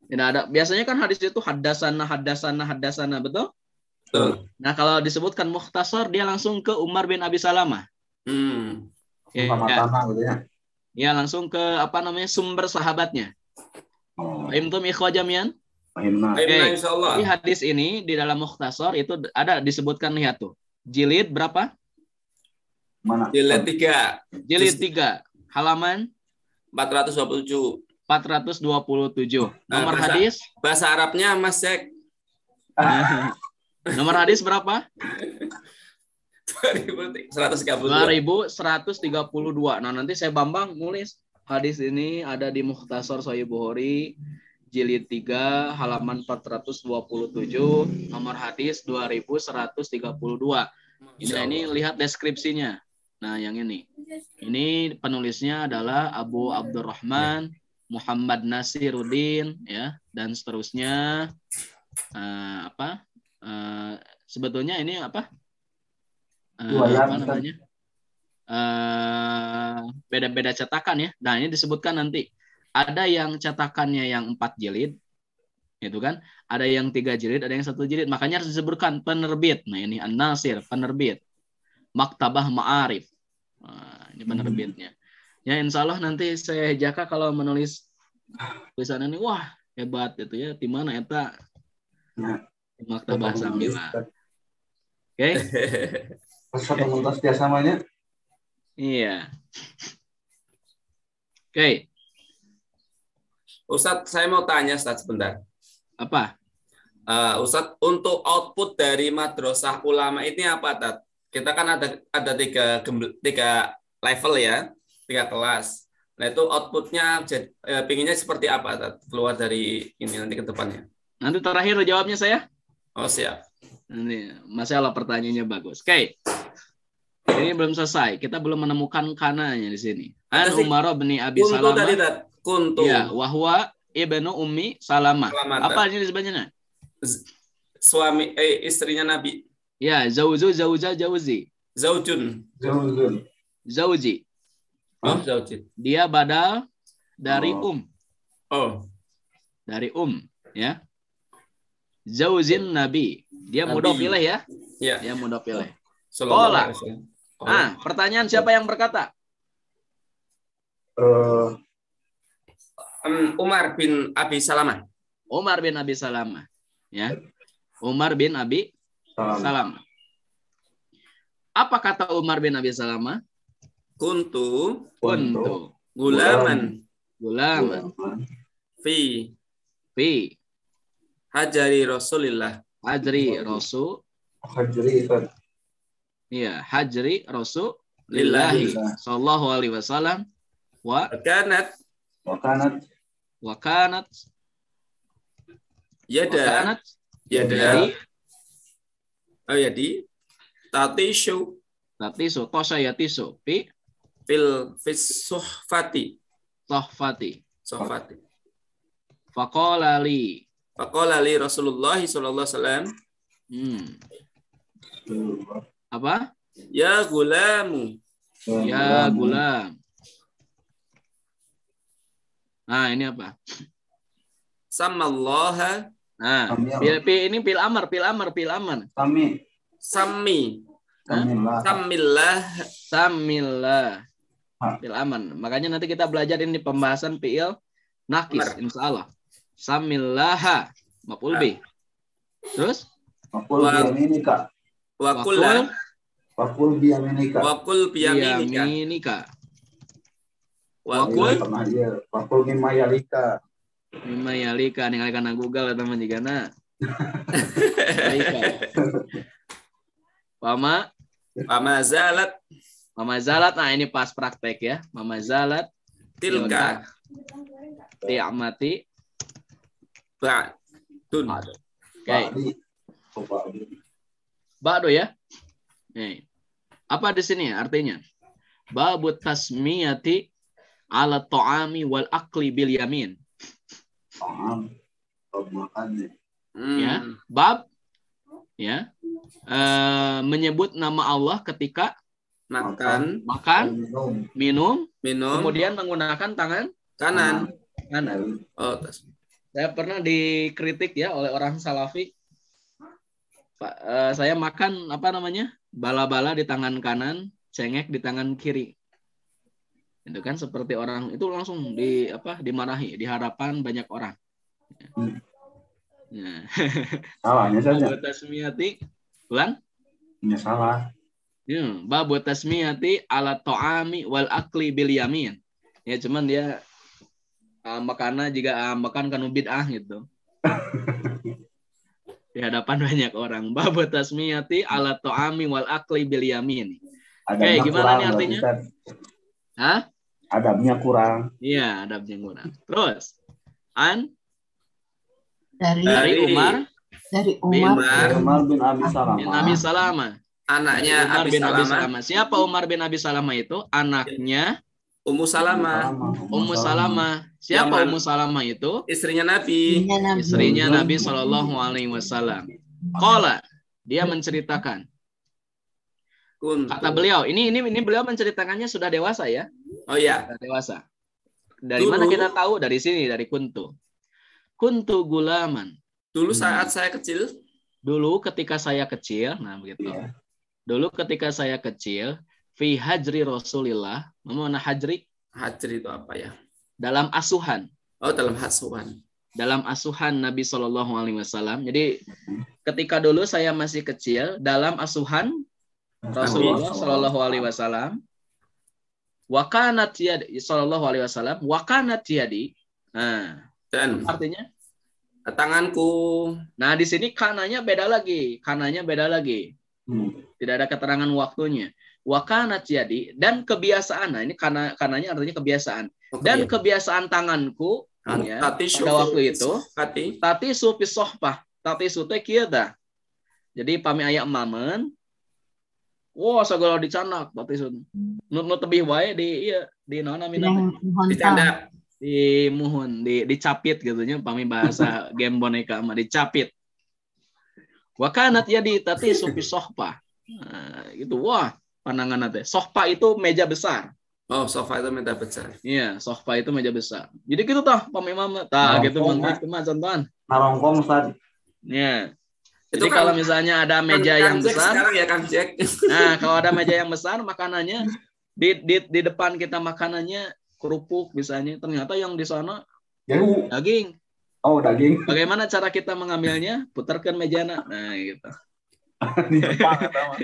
Tidak ada. Biasanya kan hadis itu hadasana, betul? Betul. Nah, kalau disebutkan mukhtasar dia langsung ke Umar bin Abi Salamah. Ya, langsung ke sumber sahabatnya. Paham toh ikhwah jamian? Okay. Jadi hadis ini di dalam mukhtasar itu ada disebutkan, lihat tuh. Jilid berapa? Mana? Jilid 3. Jilid 3. Halaman 427. 427. Nomor hadis? Bahasa Arabnya Mas Jack. Nomor hadis berapa? 2132. Nah, nanti saya Bambang nulis hadis ini ada di Mukhtasar Sahih Bukhari jilid 3 halaman 427, nomor hadis 2132. Ini lihat deskripsinya. Nah, yang ini. Ini penulisnya adalah Abu Abdurrahman Muhammad Nasiruddin ya, dan seterusnya. Sebetulnya ini apa namanya? Beda-beda cetakan ya. Nah, ini disebutkan nanti. Ada yang cetakannya yang 4 jilid, itu kan? Ada yang 3 jilid, ada yang 1 jilid. Makanya harus disebutkan penerbit. Nah, ini An-Nasir, penerbit. Maktabah Ma'arif. Nah, ini penerbitnya. Ya, insya Allah nanti saya Jaka kalau menulis tulisan ini, wah hebat itu ya. Di mana eta? Nah, Maktabah Samila. Oke? Pas penguntas biasa namanya. Iya. Oke. Ustadz, saya mau tanya Ustadz sebentar. Apa? Ustadz, untuk output dari madrasah ulama ini apa, Tat? Kita kan ada tiga level ya, 3 kelas. Nah itu outputnya pinginnya seperti apa, Tat? Keluar dari ini nanti ke depannya. Nanti terakhir jawabnya saya. Oh siap. Ini masalah pertanyaannya bagus. Oke. Ini belum selesai. Kita belum menemukan kananya di sini. An Umar bin Abi Kuntu Salamah. tadi, Tat. Kuntu. Ya, wahwa ibnu Ummi Salamah. Apa ini disebutnya? Suami istrinya Nabi. Ya, zauzu zauza jauzi. Zaujun. Zauji. Oh, zaujin. Dia badal dari Oh. Dari ya. Zaujin Nabi. Dia mudhof ilaih ya. Iya. Dia mudhof ilaih. Qala. Pertanyaan siapa yang berkata? Umar bin Abi Salamah. Umar bin Abi Salamah. Ya. Umar bin Abi Salamah. Apa kata Umar bin Abi Salamah? Kuntu Gulaman. Fi hajari Rasulillah. Hajri Rasul. Iya, hajri Rasulillahi sallallahu alaihi wasallam wa kanat yada tatishu qasayatisu fil suhfati faqala li Rasulullah sallallahu alaihi wasallam apa? Ya gulamu. Ya gulam. Nah, ini apa? Samallaha. Nah, ini pil amar. Samillah. Pil aman. Makanya nanti kita belajar ini pembahasan fi'il nakis insyaallah. Samillaha maf'ul bih. Terus? Maf'ul biyaminika. Wakul biyaminika. Wakul mimayalika. Mimayalika ninggalkan Google atau manjigana. Mama zalat. Nah ini pas praktek ya. Mama zalat. Tilka. Ti'amati. Ba'dun. Oke. Ba'du ya. Nih. Apa di sini artinya? Babut tasmiyati ala ta'ami wal akli bil yamin. Ya, bab ya. Menyebut nama Allah ketika makan, minum, kemudian menggunakan tangan kanan. Oh, saya pernah dikritik ya oleh orang Salafi. Saya makan bala-bala di tangan kanan, cengek di tangan kiri. Itu kan seperti orang itu langsung dimarahi di hadapan banyak orang. Ya. Salahnya saja. Babu tasmiyati, ulang? Ya salah. Babu tasmiyati ala ta'ami wal akli bil yamin. Ya cuman dia makannya juga makan kanu bid'ah gitu. Di hadapan banyak orang. Babu tasmiyati ala ta'ami wal akli bil yamin. Oke, gimana nih artinya? Hah? Adabnya kurang. Iya, adabnya kurang. Terus, dari Umar bin Abi Salamah. Bin Abi Salamah. Anaknya Umar Abi bin Abi Salamah. Salamah. Siapa Umar bin Abi Salamah itu? Anaknya Ummu Salamah. Ummu Salamah. Siapa Ummu Salamah itu? Istrinya Nabi. Istrinya Nabi Shallallahu Alaihi Wasallam. Qala, dia menceritakan. Kata beliau, ini beliau menceritakannya sudah dewasa ya? Oh ya. Sudah dewasa. Dari mana kita tahu? Dari sini, dari kuntu. Kuntu gulaman. Dulu saat saya kecil. Dulu ketika saya kecil, nah begitu. Yeah. Dulu ketika saya kecil, fi hajri Rasulillah. Mana hajri? Hajri itu apa ya? Dalam asuhan. Oh, dalam asuhan. dalam asuhan Nabi Shallallahu Alaihi Wasallam. Jadi ketika dulu saya masih kecil, dalam asuhan Rasulullah Shallallahu Alaihi Wasallam, wakanat yadi Shallallahu Alaihi Wasallam, wakanat yadi. Nah, Dan artinya tanganku. Nah, di sini kananya beda lagi. Kananya beda lagi. Tidak ada keterangan waktunya. Wakanat jadi dan kebiasaan. Nah, ini kananya artinya kebiasaan. Dan kebiasaan tanganku ya, pada waktu itu tati sufi sohpah. Tati sute kieu dah. Jadi pami aya emamen. Wah, segala dicanak tati sute. Nu tebih wae di ieu di naon namina teh? Dicandak. Di muhun, dicapit gitu nya pami bahasa game boneka mah dicapit. Wakanat ya di tati supi sohpa. Nah, gitu. Wah, pandangan teh. Sohpa itu meja besar. Oh, sofa itu meja besar. Iya, sohpa itu meja besar. Jadi gitu tah pami mama. Tah gitu mah itu mah contohan. Narongkong Ustaz. Iya. Itu Jadi kan, kalau misalnya ada meja yang besar, sekarang ya Kang Jack. Nah, kalau ada meja yang besar makanannya di depan kita makanannya kerupuk misalnya, ternyata yang di sana daging. Oh, daging. Bagaimana cara kita mengambilnya? Putarkan mejana. Nah, gitu. Di Jepang atau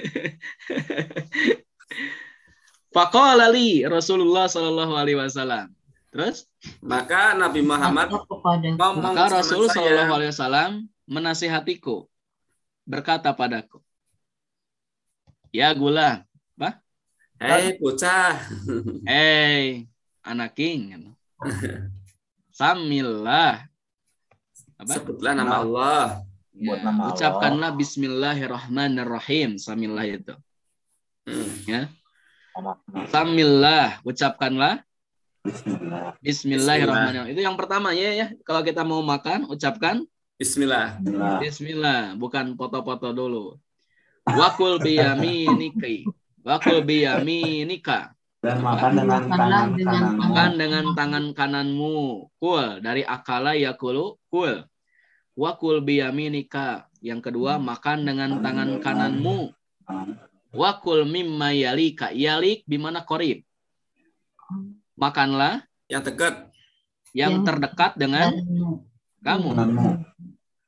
Faqala li Rasulullah sallallahu alaihi wasallam. Terus Maka Nabi Muhammad ngomong maka Rasul sama sallallahu saya, alaihi wasallam menasihatiku, berkata padaku, ya gulam, apa? hei bocah, Hey, anak king. Samillah. Apa? sebutlah nama Allah. Buat Ya, nama Allah. ucapkanlah bismillahirrahmanirrahim. Samillah itu. Ya. Samillah, ucapkanlah Bismillah. bismillahirrahmanirrahim. Itu yang pertama ya. Kalau kita mau makan, ucapkan Bismillah. bismillah, bukan foto-foto dulu. Wakul biyaminika. Wakul biyaminika. Dan makan dengan tangan kanan. Makan dengan tangan kananmu. Kul, dari akala yakulu, kul. Wakul biyaminika. Yang kedua, makan dengan tangan kananmu. Wakul mimma yalika. Yalik bimana korib. Makanlah Yang dekat. yang terdekat dengan kamu. Kananmu.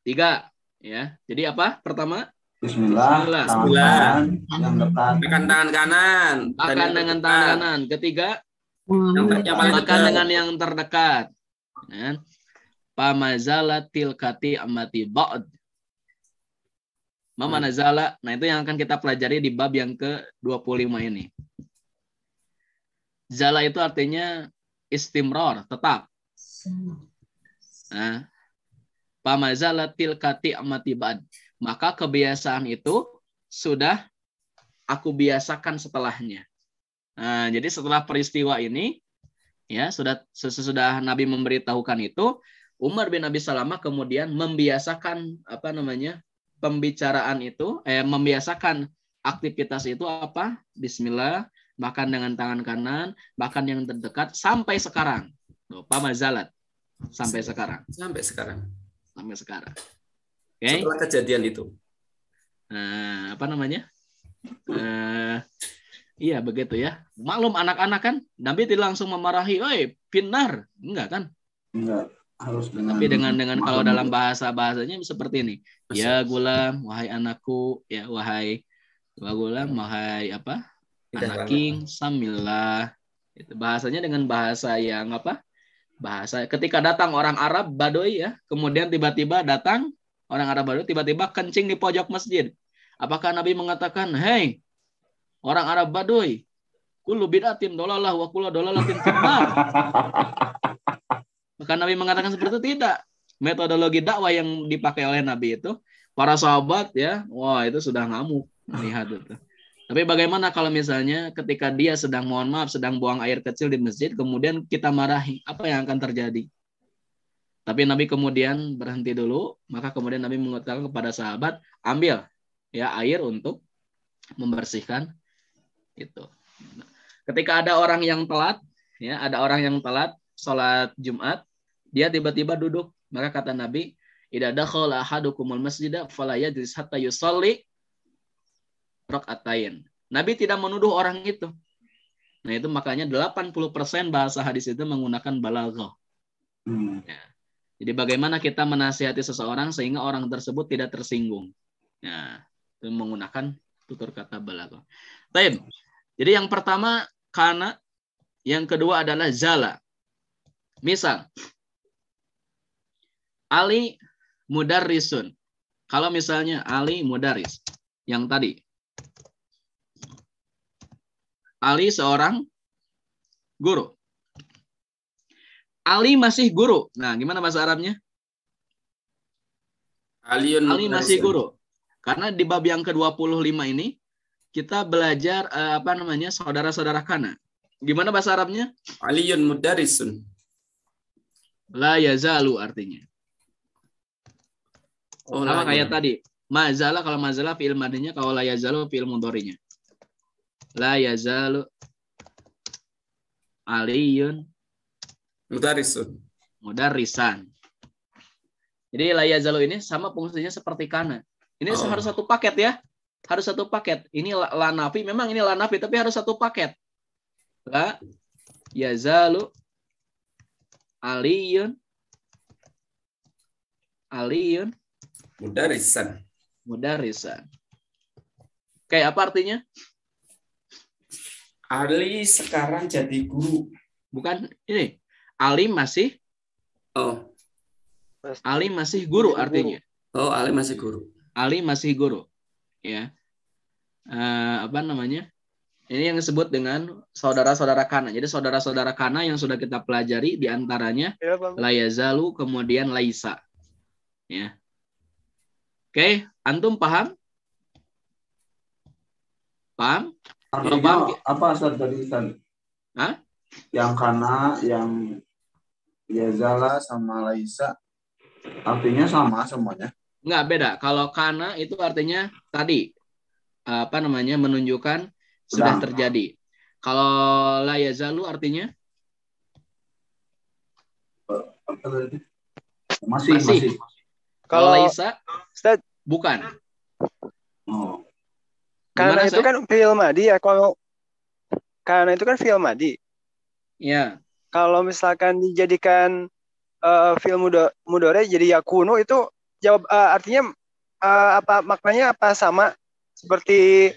3. Ya. Jadi apa? Pertama, Bismillah. Bismillah. Tangan kanan yang dekat. Makan tangan kanan. Dan makan yang dengan dekat. tangan kanan. Ketiga, Yang paling makan dekat. dengan yang terdekat. Ya. Pamazalatil kati amati ba'd. Mama nazala. Nah, itu yang akan kita pelajari di bab yang ke-25 ini. Zala itu artinya istimror, tetap. Nah, pamazalatil kati amati ba'd. Maka kebiasaan itu sudah aku biasakan setelahnya. Nah, jadi setelah peristiwa ini, ya sesudah Nabi memberitahukan itu, Umar bin Abi Salamah kemudian membiasakan pembicaraan itu, membiasakan aktivitas itu apa? Bismillah, makan dengan tangan kanan, makan yang terdekat sampai sekarang. Pamazalat sampai sekarang. Sampai sekarang. Sampai sekarang. Oke. Setelah kejadian itu. Nah, iya begitu ya. Maklum anak-anak kan, Nabi tidak langsung memarahi, "Oi, pinar." Enggak kan? Enggak. Harus dengan. Tapi dengan kalau dalam bahasanya seperti ini. Ya gulam, wahai anakku, ya wahai gulam, wahai apa? Anak king, samillah. Itu bahasanya dengan bahasa yang apa? Bahasa ketika datang orang Arab Baduy ya, kemudian tiba-tiba datang orang Arab Baduy tiba-tiba kencing di pojok masjid. Apakah Nabi mengatakan, "Hei, orang Arab Baduy, kullu bid'atin dolalah wa kullu dolalatin finnar." Maka Nabi mengatakan seperti itu? Tidak. Metodologi dakwah yang dipakai oleh Nabi itu, para sahabat ya, wah itu sudah ngamuk melihat itu. Tapi bagaimana kalau misalnya ketika dia sedang sedang buang air kecil di masjid, kemudian kita marahi, apa yang akan terjadi? Tapi Nabi kemudian berhenti dulu, maka kemudian Nabi mengatakan kepada sahabat, ambil ya air untuk membersihkan itu. Ketika ada orang yang telat, ya ada orang yang telat sholat Jumat, dia tiba-tiba duduk, maka kata Nabi, idza dakhala ahadukumul masjida fala yajlis hatta yusalli rak'atain. Nabi tidak menuduh orang itu. Nah, itu makanya 80% bahasa hadis itu menggunakan balaghah. Ya. Jadi bagaimana kita menasihati seseorang sehingga orang tersebut tidak tersinggung. Nah, itu menggunakan tutur kata balaghah. Baik. Jadi yang pertama kana, yang kedua adalah zala. Misal Ali mudarrisun. Kalau misalnya Ali mudarris, yang tadi. Ali seorang guru. Ali masih guru. Nah, gimana bahasa Arabnya? Ali masih guru. Karena di bab yang ke-25 ini kita belajar saudara-saudara kana. Gimana bahasa Arabnya? Aliyun mudarrisun. La yazalu artinya. Oh, sama kayak tadi. Mazala, kalau mazala fi'il madinya, kalau la yazalu fi'il mudhari'nya. La yazalu aliyun mudarrisan. Jadi la yazalu ini sama fungsinya seperti kana. Ini harus satu paket ya. Harus satu paket. Ini la nafi, memang ini la nafi, tapi harus satu paket. La yazalu aliyun mudarrisan. Kayak apa artinya? Ali sekarang jadi guru. Bukan ini. Ali masih guru artinya. Oh, Ali masih guru. Ali masih guru. Ya. Ini yang disebut dengan saudara-saudara kana. Jadi saudara-saudara kana yang sudah kita pelajari diantaranya la yazalu, kemudian laisa. Ya. Oke, antum paham? Paham? Artinya apa Ustaz tadi Ustaz? Hah? Yang kana, yang yazala sama laisa artinya sama semuanya? Enggak, beda. Kalau kana itu artinya tadi menunjukkan sudah terjadi. Kalau la yazalu artinya masih. Kalau laisa bukan. Oh. Karena itu kan fi'il madi ya. Karena itu kan fi'il madi. Ya. Kalau misalkan dijadikan fi'il mudhari jadi yakunu, itu jawab artinya apa maknanya, apa sama seperti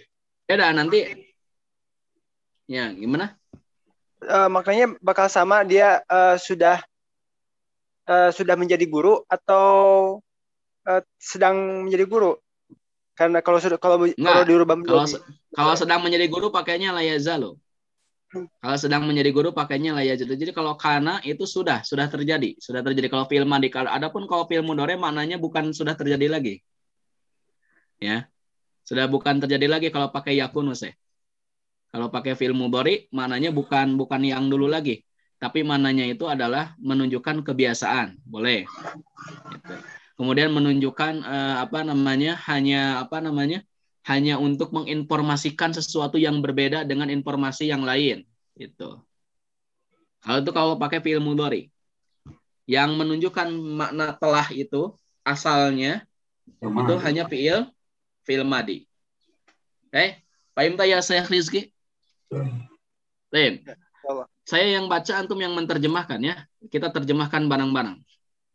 beda nanti. Ya, gimana? Maknanya bakal sama, dia sudah menjadi guru atau sedang menjadi guru. Karena kalau dirubah menjadi kalau sedang menjadi guru pakainya la yazalu. Kalau sedang menjadi guru pakainya la yazalu. Jadi kalau kana itu sudah terjadi. Kalau fi'il madi. Adapun kalau fi'il mudhari maknanya bukan sudah terjadi lagi. Ya. Sudah bukan terjadi lagi kalau pakai yakun Mas. Kalau pakai fi'il mudhari maknanya bukan yang dulu lagi. Tapi maknanya itu adalah menunjukkan kebiasaan. Boleh. Gitu. Kemudian menunjukkan hanya untuk menginformasikan sesuatu yang berbeda dengan informasi yang lain, gitu. Kalau pakai fi'il mudhari, yang menunjukkan makna telah itu asalnya itu hanya fi'il madi. Paham tak ya Syekh Rizky? Lain. Saya yang baca, antum yang menerjemahkan ya. Kita terjemahkan bareng-bareng.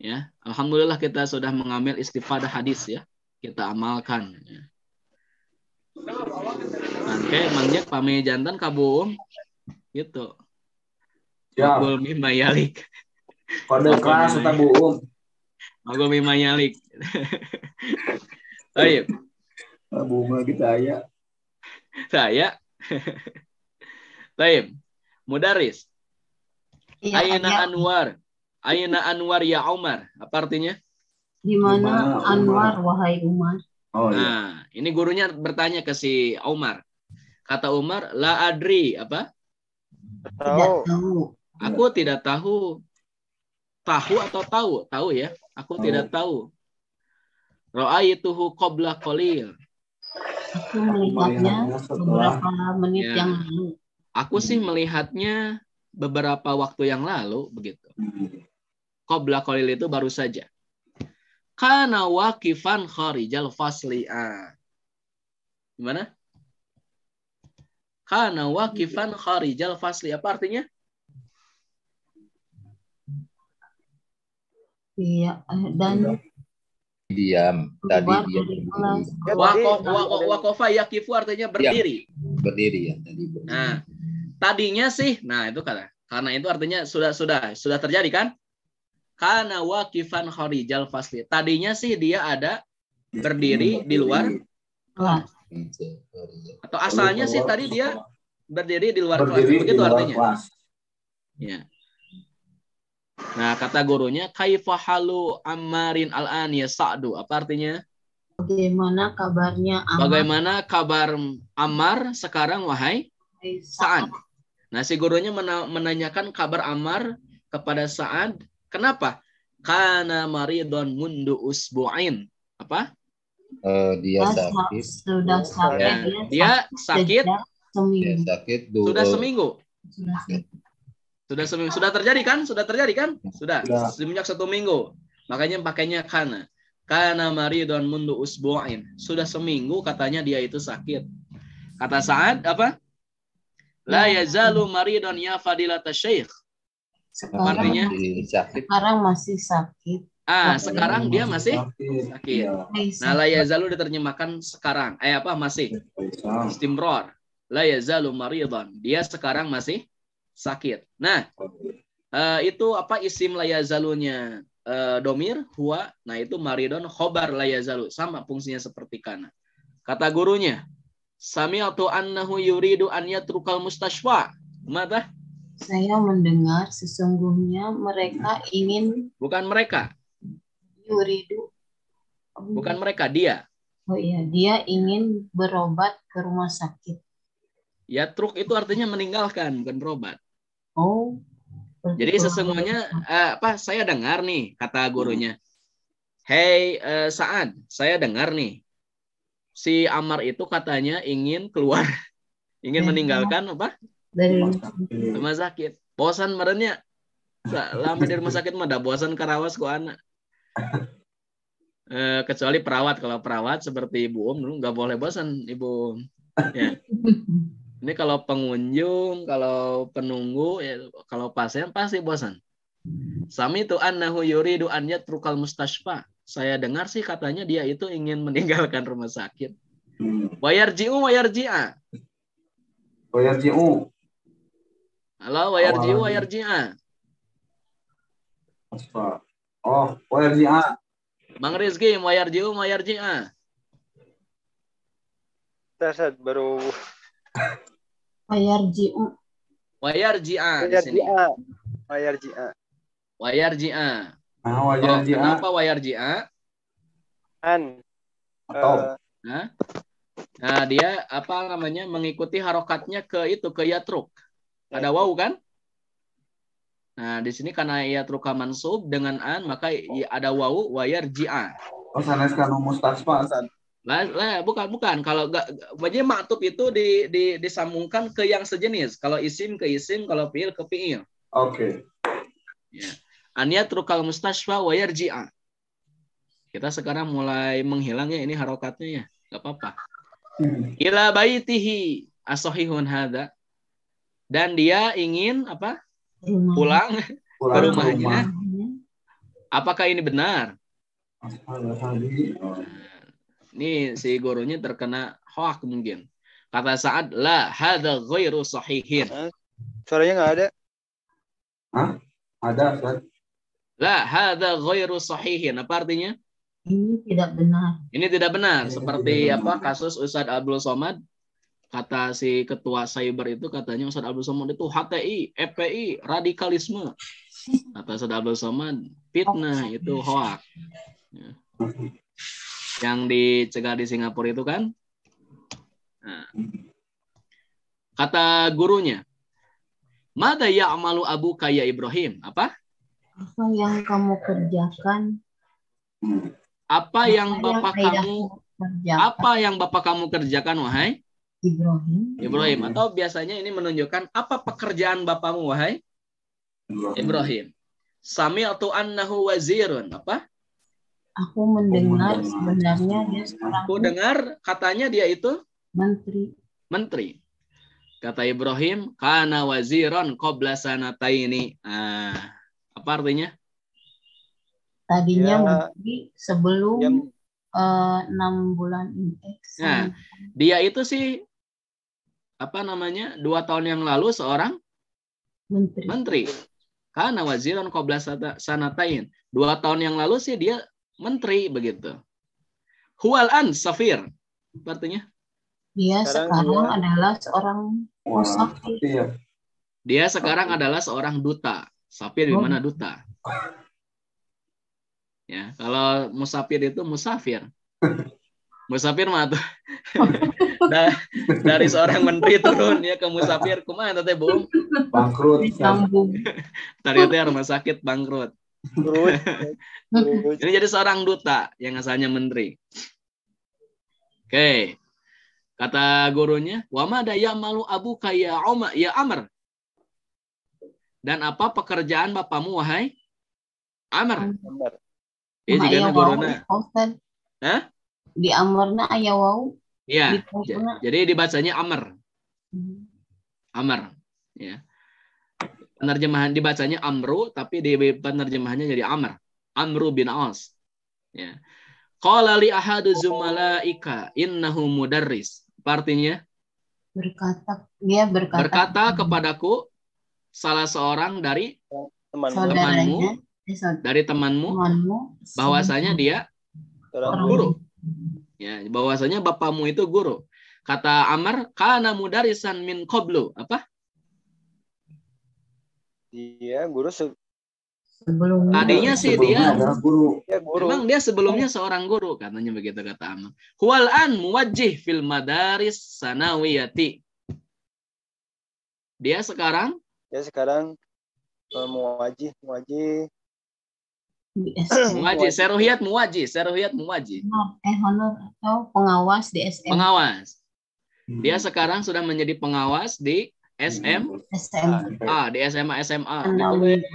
Ya, alhamdulillah kita sudah mengambil istifadah hadis ya. Kita amalkan. Ya. Oke, mangjak pame jantan kabum. Gitu. Makul mimma yalik. Kode kelas kita buum. Makul mimma yalik. Baik. Buum lagi saya. Baik. Mudaris. Aina Anwar ya Umar. Apa artinya? Di mana Anwar wahai Umar? Oh, iya. Nah, ini gurunya bertanya ke si Umar. Kata Umar, la adri, apa? Tidak tahu. Aku tidak tahu. Tahu atau tahu? Tahu ya. Aku tidak tahu. Ra'aituhu qabla qalil. Aku melihatnya beberapa menit yang lalu. Aku sih melihatnya beberapa waktu yang lalu, begitu. Qabla qalil itu baru saja. Kana waqifan kharijal fasli. Gimana? Kana waqifan kharijal fasli. Apa artinya? Iya, dan diam. Tadi keluar dia dari kelas. Wakofa yakifu artinya berdiri. berdiri ya tadi. Berdiri. Nah, tadinya sih, nah itu karena itu artinya sudah terjadi kan? Kana wakifan kharijal fasli. Tadinya sih dia ada berdiri di luar kelas. Atau asalnya sih tadi dia berdiri di luar kelas. Begitu artinya. Ya. Nah, kata gurunya kaifa halu Ammarin al-an ya Sa'du. Apa artinya? Bagaimana kabarnya Ammar? Bagaimana kabar Ammar sekarang wahai Sa'ad? Nah, si gurunya menanyakan kabar Ammar kepada Sa'ad. Kenapa? Kana maridon mundu usbu'ain. Apa? Dia sakit. Sudah sakit. Dia sakit. Seminggu. Dia sakit. Sudah seminggu. Sudah seminggu. Sudah terjadi kan? Sudah terjadi kan? Sudah. Semenjak 1 minggu. Makanya pakainya kana. Kana maridon mundu usbu'ain. Sudah seminggu katanya dia itu sakit. Kata Sa'ad apa? La yazalu maridon ya fadilata syekh. Artinya sekarang masih sakit. Sekarang dia masih sakit. Nah, la yazalu diterjemahkan sekarang. Masih. Istimrar. La yazalu maridon. Dia sekarang masih sakit. Nah, itu apa isim la yazalunya domir huwa. Nah, itu maridon khobar la yazalu. Sama fungsinya seperti kana. Kata gurunya, sami'tu annahu yuridu an yatrukal mustashfa. Mata? Saya mendengar sesungguhnya mereka ingin. Bukan mereka. Yuridu. Bukan mereka, dia. Oh iya, dia ingin berobat ke rumah sakit. Yatruk itu artinya meninggalkan, bukan berobat. Oh. Jadi sesungguhnya saya dengar nih kata gurunya. Hei Sa'ad, saya dengar nih. Si Ammar itu katanya ingin keluar, ingin meninggalkan apa? Dari rumah sakit. Bosan merenya. Lama di rumah sakit mah dah bosan karawas ku anak. Kecuali perawat. Kalau perawat seperti Ibu Om nggak boleh bosan Ibu Om. Ya. Ini kalau pengunjung, kalau penunggu, ya, kalau pasien pasti bosan. Sami itu annahu yuridu an yatrukal mustashfa. Saya dengar sih katanya dia itu ingin meninggalkan rumah sakit. Wayarji'u. Halo, wayarji'a. Oh, wayarji'a. Bang Rizky, wayarji'a. Dasar baru. Wayarji'u. Wayarji'a. Nah, wayarji'a. Kenapa wayarji'a? Atau. Nah, dia apa namanya mengikuti harokatnya ke yatruk. Ada waw kan? Nah, di sini karena yatruka mansub dengan an, maka ada waw wayarji'a. Oh, sanes kanu mustasfa San. Lah, bukan. Kalau wajib maktub itu disambungkan ke yang sejenis. Kalau isim ke isim, kalau fiil ke fiil. Oke. Ya. An yatrukal mustashfa wayarji'a. Kita sekarang mulai menghilangnya ini harokatnya ya. Enggak apa-apa. Ila baitihi asahihun hada. Dan dia ingin apa? Pulang ke rumahnya. Apakah ini benar? Ini si gurunya terkena hoak mungkin. Kata Sa'ad, la hadza ghairu sahihin. Suaranya nggak ada. Hah? Ada, Ustaz. La hadza ghairu sahihin. Apa artinya? Ini tidak benar. Ini tidak benar. Seperti apa kasus Ustadz Abdul Somad. Kata si ketua cyber itu katanya Ustadz Abdul Somad itu HTI, FPI, radikalisme. Kata Ustadz Abdul Somad, fitnah itu hoak. Ya. Yang dicegah di Singapura itu kan. Nah. Kata gurunya, mada ya'malu abuka ya Ibrahim? Apa? Apa yang kamu kerjakan? Apa yang bapak kamu kerjakan wahai Ibrahim? Atau biasanya ini menunjukkan apa pekerjaan bapakmu wahai Ibrahim? Sami'tu annahu wazirun. Apa? Aku mendengar sebenarnya dia seorang. Aku dengar katanya dia itu menteri. Kata Ibrahim, kana waziron qabla sanataini. Apa artinya? Tadinya Ya. menteri sebelum Ya. 6 bulan ini. Nah, dia itu sih 2 tahun yang lalu seorang menteri. Karena waziran qabla sanatain. 2 tahun yang lalu sih dia menteri begitu. Huwal an safir. Artinya? Dia sekarang dia- adalah seorang musafir. Iya. Dia sekarang adalah seorang duta. Safir di mana duta? Ya, kalau musafir itu musafir. Musafir mah tuh. Dari seorang menteri turun ya ke musafir, kumaha teh Bu? Bangkrut. Disambung. Tadi teh rumah sakit bangkrut. Terus. Ini jadi seorang duta yang asalnya menteri. Oke. Kata gurunya, "Wa ma ya'malu abuka ya Amr?" Dan apa pekerjaan bapamu wahai Amr? Benar. Ini Nah, juga aya guruna. wau, Ustaz. Hah? Di Amrna aya wau. Iya. Ditunggunya. Jadi dibacanya Amr. Amr. Ya. Penerjemahan dibacanya Amru, tapi di penerjemahannya jadi Amr. Amru bin As. Ya. Qala li ahadu zumalaika innahu mudarris. Apa artinya? Dia berkata Kepadaku salah seorang dari saudaranya, temanmu bahwasanya dia guru. Ya, bahwasanya bapamu itu guru. Kata Amr, kana mudarisan min qablu. Apa? Dia guru sebelumnya. Tadinya sih dia adalah guru. ya guru. memang dia sebelumnya seorang guru, katanya begitu kata Amr. Huwal an muwajjih fil madaris sanawiyati. Dia sekarang muwajih seruhiyat muwajjih. Honor atau pengawas di SM. Pengawas. Dia sekarang sudah menjadi pengawas di SMA, di SMA.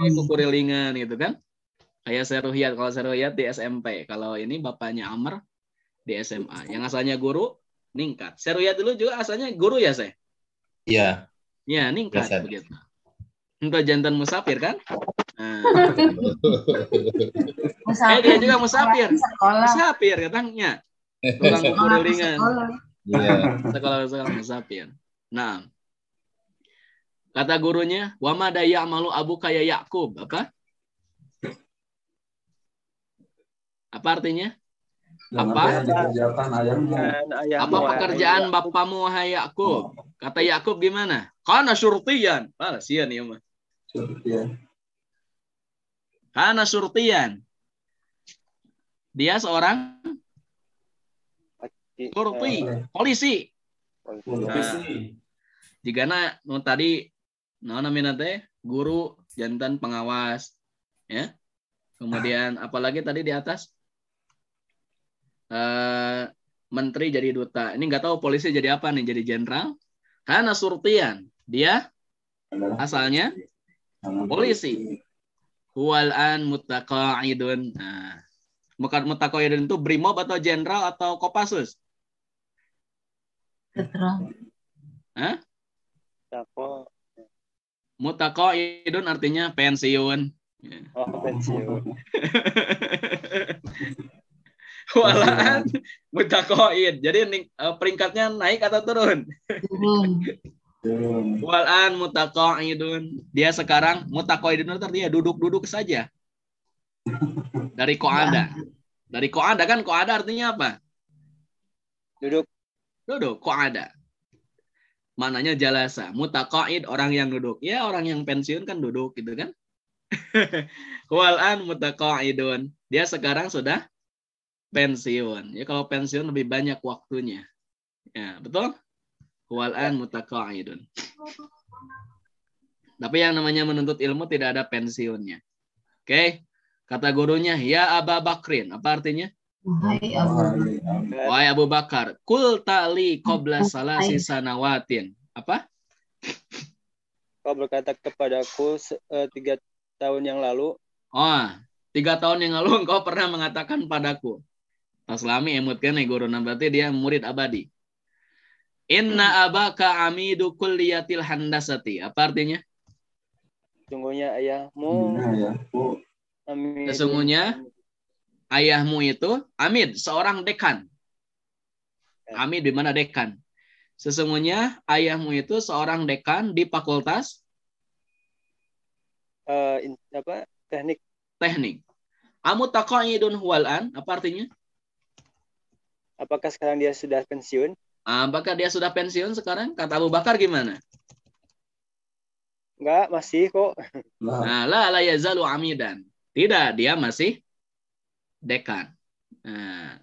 Itu kurilingan gitu kan. Kayak seruhiyat. Kalau seruhiyat di SMP. Kalau ini bapaknya Amr di SMA. Yang asalnya guru, ningkat. Seruhiyat dulu juga asalnya guru ya, saya? Iya. Ya, ningkat Biasa. begitu. Untuk jantan musafir kan? Nah. Dia juga musafir. Musafir katanya. Tukang kurilingan. Iya. Sekolah musafir. Nah, kata gurunya, wa ma ya'malu abuka ya Yakub. Apa artinya? Apa yang dikerjakan ayahmu? Apa pekerjaan bapamu wahai Yakub? Kata Yakub gimana? Kana syurtiyan. Sian ya mah. Kana syurtiyan. Dia seorang polisi. Jigana tadi namanya teh guru jantan pengawas ya. Kemudian apalagi tadi di atas menteri jadi duta. Ini nggak tahu polisi jadi apa nih, jadi jenderal. Karena surtian dia asalnya polisi. Huwalan mutaqaidun. Nah, mutaqaidun itu brimob atau jenderal atau kopassus? Hah? Mutaqaidun artinya pensiun. Pensiun. Walaan mutaqaid. Jadi peringkatnya naik atau turun? Walaan mutaqaidun. Dia sekarang mutaqaidun artinya duduk-duduk saja. Dari qa'ada. Dari qa'ada kan, qa'ada artinya apa? Duduk. Qa'ada. Maknanya jalasa. Mutaqaid orang yang duduk. Ya, orang yang pensiun kan duduk gitu kan. Walaan mutaqaidun. Dia sekarang sudah pensiun. Ya, kalau pensiun lebih banyak waktunya. Ya, betul? Walaan mutaqaidun. Tapi yang namanya menuntut ilmu tidak ada pensiunnya. Oke. Kata gurunya, ya Aba Bakrin. Apa artinya? Wahai Abu Bakar, kul ta'li qabla salasi sanawatin. Apa? Kau berkata kepadaku 3 tahun yang lalu. 3 tahun yang lalu engkau pernah mengatakan padaku. Taslami emutkan guru, berarti dia murid abadi. Inna abaka amidu kulliyatil handasati. Apa artinya? Sesungguhnya ayahmu Sesungguhnya ayahmu itu amid, seorang dekan. Amid di mana dekan? Sesungguhnya ayahmu itu seorang dekan di fakultas teknik. Teknik. Amutaqaidun huwalan, apa artinya? Apakah sekarang dia sudah pensiun? Apakah dia sudah pensiun sekarang? Kata Abu Bakar gimana? Enggak, masih kok. Nah, la yazalu amidan. Tidak, dia masih dekan. Nah,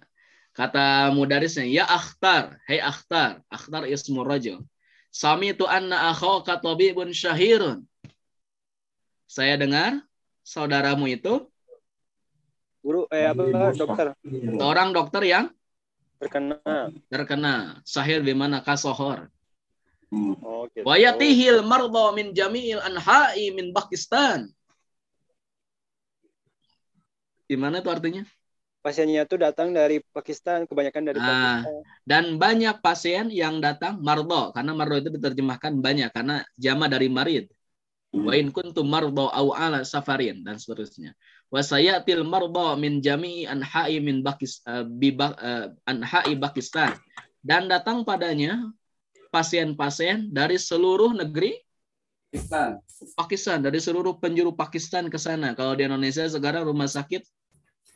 kata mudarisnya, ya akhtar, hei akhtar. Akhtar ismu rajul. Sami tu anna akhaka tabibun syahirun. Saya dengar saudaramu itu Guru dokter. Seorang dokter yang terkenal. Syahir bimana kasohor. Oh, gitu. Wa yatihil marda min jami'il anha'i min Pakistan. Gimana itu artinya? Pasiennya itu datang dari Pakistan, kebanyakan dari Pakistan. Dan banyak pasien yang datang mardo, karena mardo itu diterjemahkan banyak karena jama dari marid. Wa in kuntum mardo aw ala safarin dan seterusnya. Wa sayatil mardo min jami'i anha'i min anha'i Pakistan. Dan datang padanya pasien-pasien dari seluruh negeri Pakistan, dari seluruh penjuru Pakistan ke sana. Kalau di Indonesia sekarang rumah sakit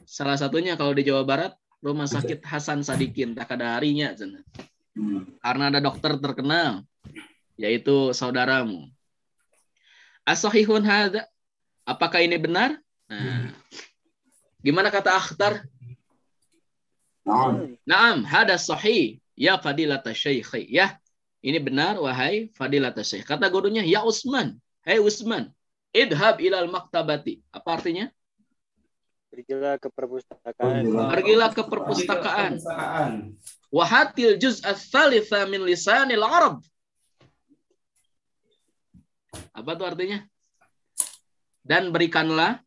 salah satunya kalau di Jawa Barat rumah sakit Hasan Sadikin tak ada harinya karena ada dokter terkenal yaitu saudaramu. As-sahihun hadza, apakah ini benar? Nah, gimana kata akhtar? Naam, hada sahih ya fadilata syekh. Ya, ini benar wahai fadilata syekh. Kata gurunya, ya Utsman, hei Utsman, idhab ilal maktabati. Apa artinya? Pergilah ke perpustakaan. Pergilah ke perpustakaan. Wahatil juz ats-tsalitsa min lisanil Arab. Apa itu artinya? Dan berikanlah.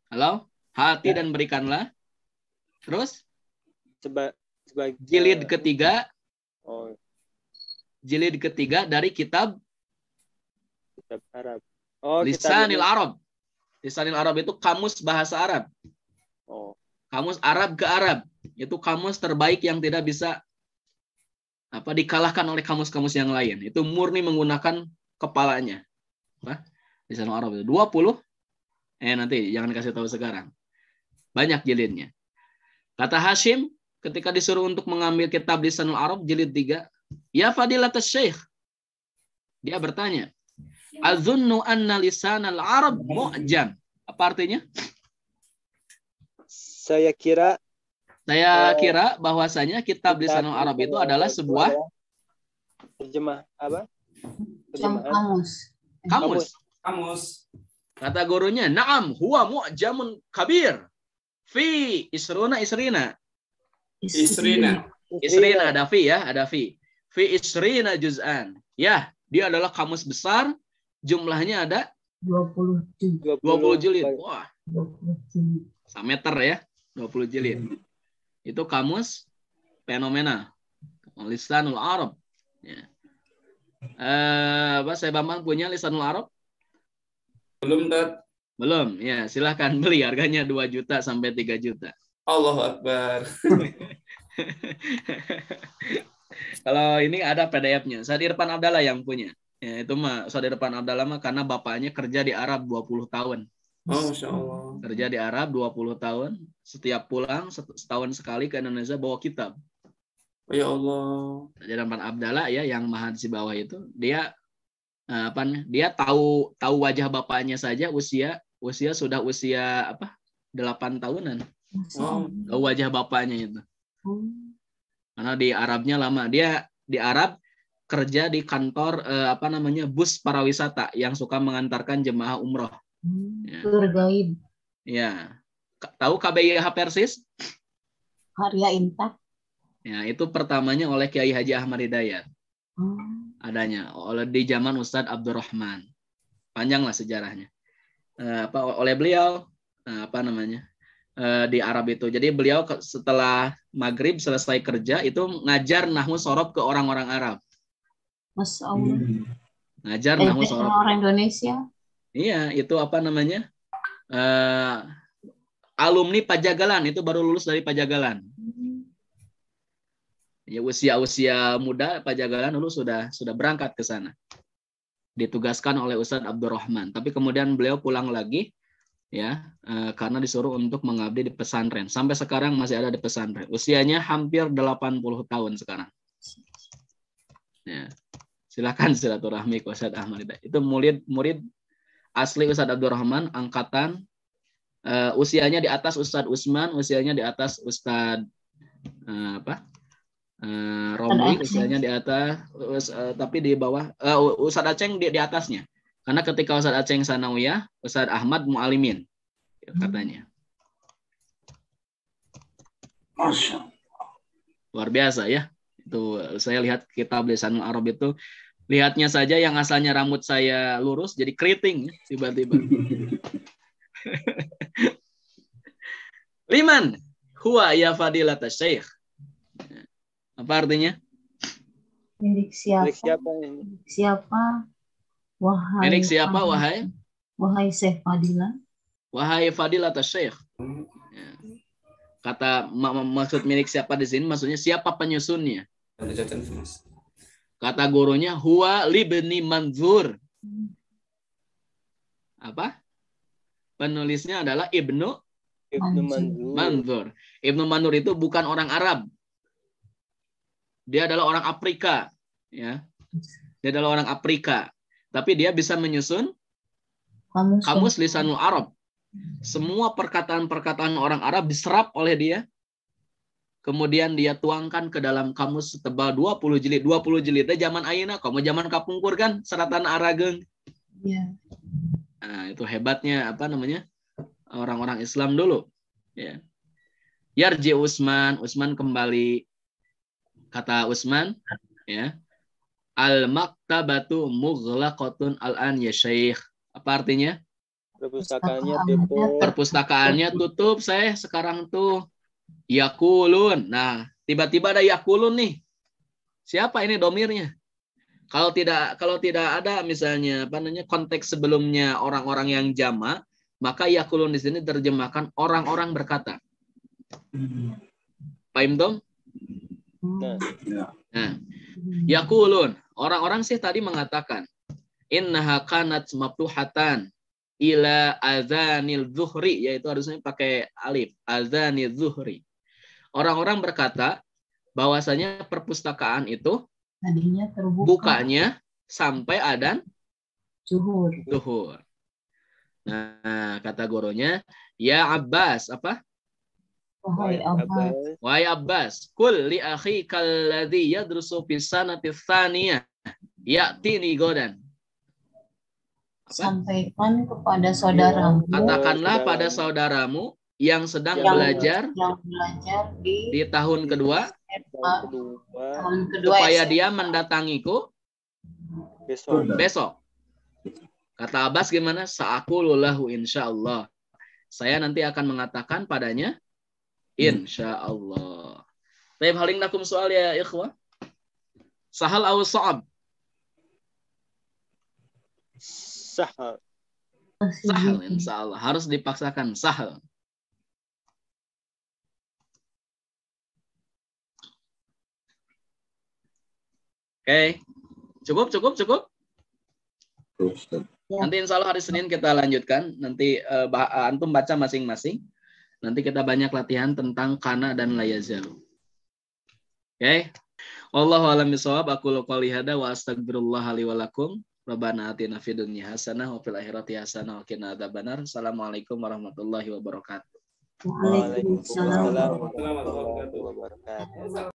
Halo? Hati dan berikanlah. Terus? Jilid ketiga. Jilid ketiga dari kitab Arab. Lisanil Arab. Lisanil Arab itu kamus bahasa Arab. Kamus Arab ke Arab. Itu kamus terbaik yang tidak bisa dikalahkan oleh kamus-kamus yang lain. Itu murni menggunakan kepalanya. Lisanul Arab itu 20. Nanti jangan kasih tahu sekarang. Banyak jilidnya. Kata Hashim ketika disuruh untuk mengambil kitab Lisanul Arab jilid 3, ya fadilatas syekh. Dia bertanya, azunnu anna lisanal Arab mu'jam. Apa artinya? Saya kira bahwasanya kitab Lisanul Arab itu adalah sebuah kamus. Kata gurunya, na'am huwa mu'jamun kabir fi isrina. Isrina ada fi ya, ada fi. Fi isrina juz'an. Ya, dia adalah kamus besar, jumlahnya ada 20 jilid. Wah. 1 meter ya, 20 jilid. Itu kamus fenomena. Lisanul Arab. Ya. Saya Bambang punya Lisanul Arab? Belum, Tat. Belum. Ya, silahkan beli. Harganya 2 juta sampai 3 juta. Allahu Akbar. Kalau ini ada PDF-nya. Sadir Irfan Abdallah yang punya. Ya, itu mah Sadir Irfan Abdallah mah karena bapaknya kerja di Arab 20 tahun. Oh, Masya Allah. Kerja di Arab 20 tahun. Setiap pulang setahun sekali ke Indonesia bawa kitab. Oh, ya Allah. Sadir Irfan Abdallah ya yang mahad si bawah itu, dia dia tahu wajah bapaknya saja usia sudah 8 tahunan. Tahu wajah bapaknya itu. Karena di Arabnya lama. Dia di Arab kerja di kantor bus pariwisata yang suka mengantarkan jemaah umroh. Tergaib. Ya. Tahu KBIH Persis? Karya Intak. Ya, itu pertamanya oleh Kiai Haji Ahmad Hidayat. Adanya di zaman Ustadz Abdurrahman. Panjang lah sejarahnya. Oleh beliau di Arab itu. Jadi beliau setelah maghrib selesai kerja itu ngajar nahwu sorob ke orang-orang Arab. Masya Allah. Ngajar nahwu sorob. Orang Indonesia. Iya, itu alumni Pajagalan, itu baru lulus dari Pajagalan. Ya, usia muda Pajagalan dulu sudah berangkat ke sana. Ditugaskan oleh Ustadz Abdurrahman. Tapi kemudian beliau pulang lagi ya karena disuruh untuk mengabdi di pesantren. Sampai sekarang masih ada di pesantren. Usianya hampir 80 tahun sekarang. Ya. Silakan silaturahmi ke Ustadz Ahmad Hidayat. Itu murid asli Ustadz Abdurrahman, angkatan usianya di atas Ustadz Usman, usianya di atas Ustadz Romli, usianya di atas, tapi di bawah Ustadz Aceng di atasnya. Karena ketika Ustadz Aceng sanawiyah, Ustadz Ahmad mu'alimin katanya. Masya Allah. Luar biasa ya. Itu saya lihat kitab Lisanul Arab itu, lihatnya saja yang asalnya rambut saya lurus jadi keriting tiba-tiba. Liman huwa ya fadilat syekh. Apa artinya? Milik siapa? Milik siapa ini? Milik siapa? Wahai. Milik siapa wahai? Wahai Syekh Fadilah. Wahai fadilat syekh. Ya. Kata maksud milik siapa di sini maksudnya siapa penyusunnya? Kata gurunya huwa libni Manzur. Apa? Penulisnya adalah Ibnu Manzur. Ibnu Manzur itu bukan orang Arab. Dia adalah orang Afrika, ya. Dia adalah orang Afrika, tapi dia bisa menyusun kamus Lisanul Arab. Semua perkataan-perkataan orang Arab diserap oleh dia. Kemudian dia tuangkan ke dalam kamus setebal 20 jilid. 20 jilidnya zaman ayeuna, kamu zaman kapungkur kan, seratan Arageng. Iya. Nah, itu hebatnya orang-orang Islam dulu. Ya. Yarji Utsman kembali. Kata Utsman, ya. Al-maktabatu mughlaqatun al-an ya Syekh. Apa artinya? Perpustakaannya tutup, saya sekarang tuh. Yakulun. Nah, tiba-tiba ada yakulun nih. Siapa ini domirnya? Kalau tidak ada misalnya konteks sebelumnya orang-orang yang jamak, maka yakulun di sini terjemahkan orang-orang berkata. Paham dong? Nah, yakulun, orang-orang sih tadi mengatakan innaha kanat maftuhatan ila azanil zuhri, yaitu harusnya pakai alif, azanil zuhri. Orang-orang berkata bahwasanya perpustakaan itu tadinya terbuka, bukanya sampai adzan zuhur. Nah, kata gurunya, ya Abbas, apa? Wahai Abbas, kul li akhika alladhi yadrusu fi sanati tsaniyah ya'tini godan. Sampaikan kepada saudaramu. Katakanlah pada saudaramu yang sedang belajar di tahun kedua supaya dia mendatangiku besok. Kata Abbas gimana? Sa'aqulu lahu insyaallah. Saya nanti akan mengatakan padanya insyaallah. Baik, haling lakum soal ya ikhwah. Sahal aw sa'ab? Sahal. Sahal insyaallah. Harus dipaksakan sahal. Oke. Cukup. Nanti insya Allah hari Senin kita lanjutkan. Nanti antum baca masing-masing. Nanti kita banyak latihan tentang kana dan la yazalu. Oke. Wallahu a'lam bishawab. Aqulu qouli hada wa astaghfirullah li wa lakum. Rabbana atina fid dunya hasanah wa fil akhirati hasanah wa qina adzabannar. Assalamualaikum warahmatullahi wabarakatuh. Waalaikumsalam warahmatullahi wabarakatuh.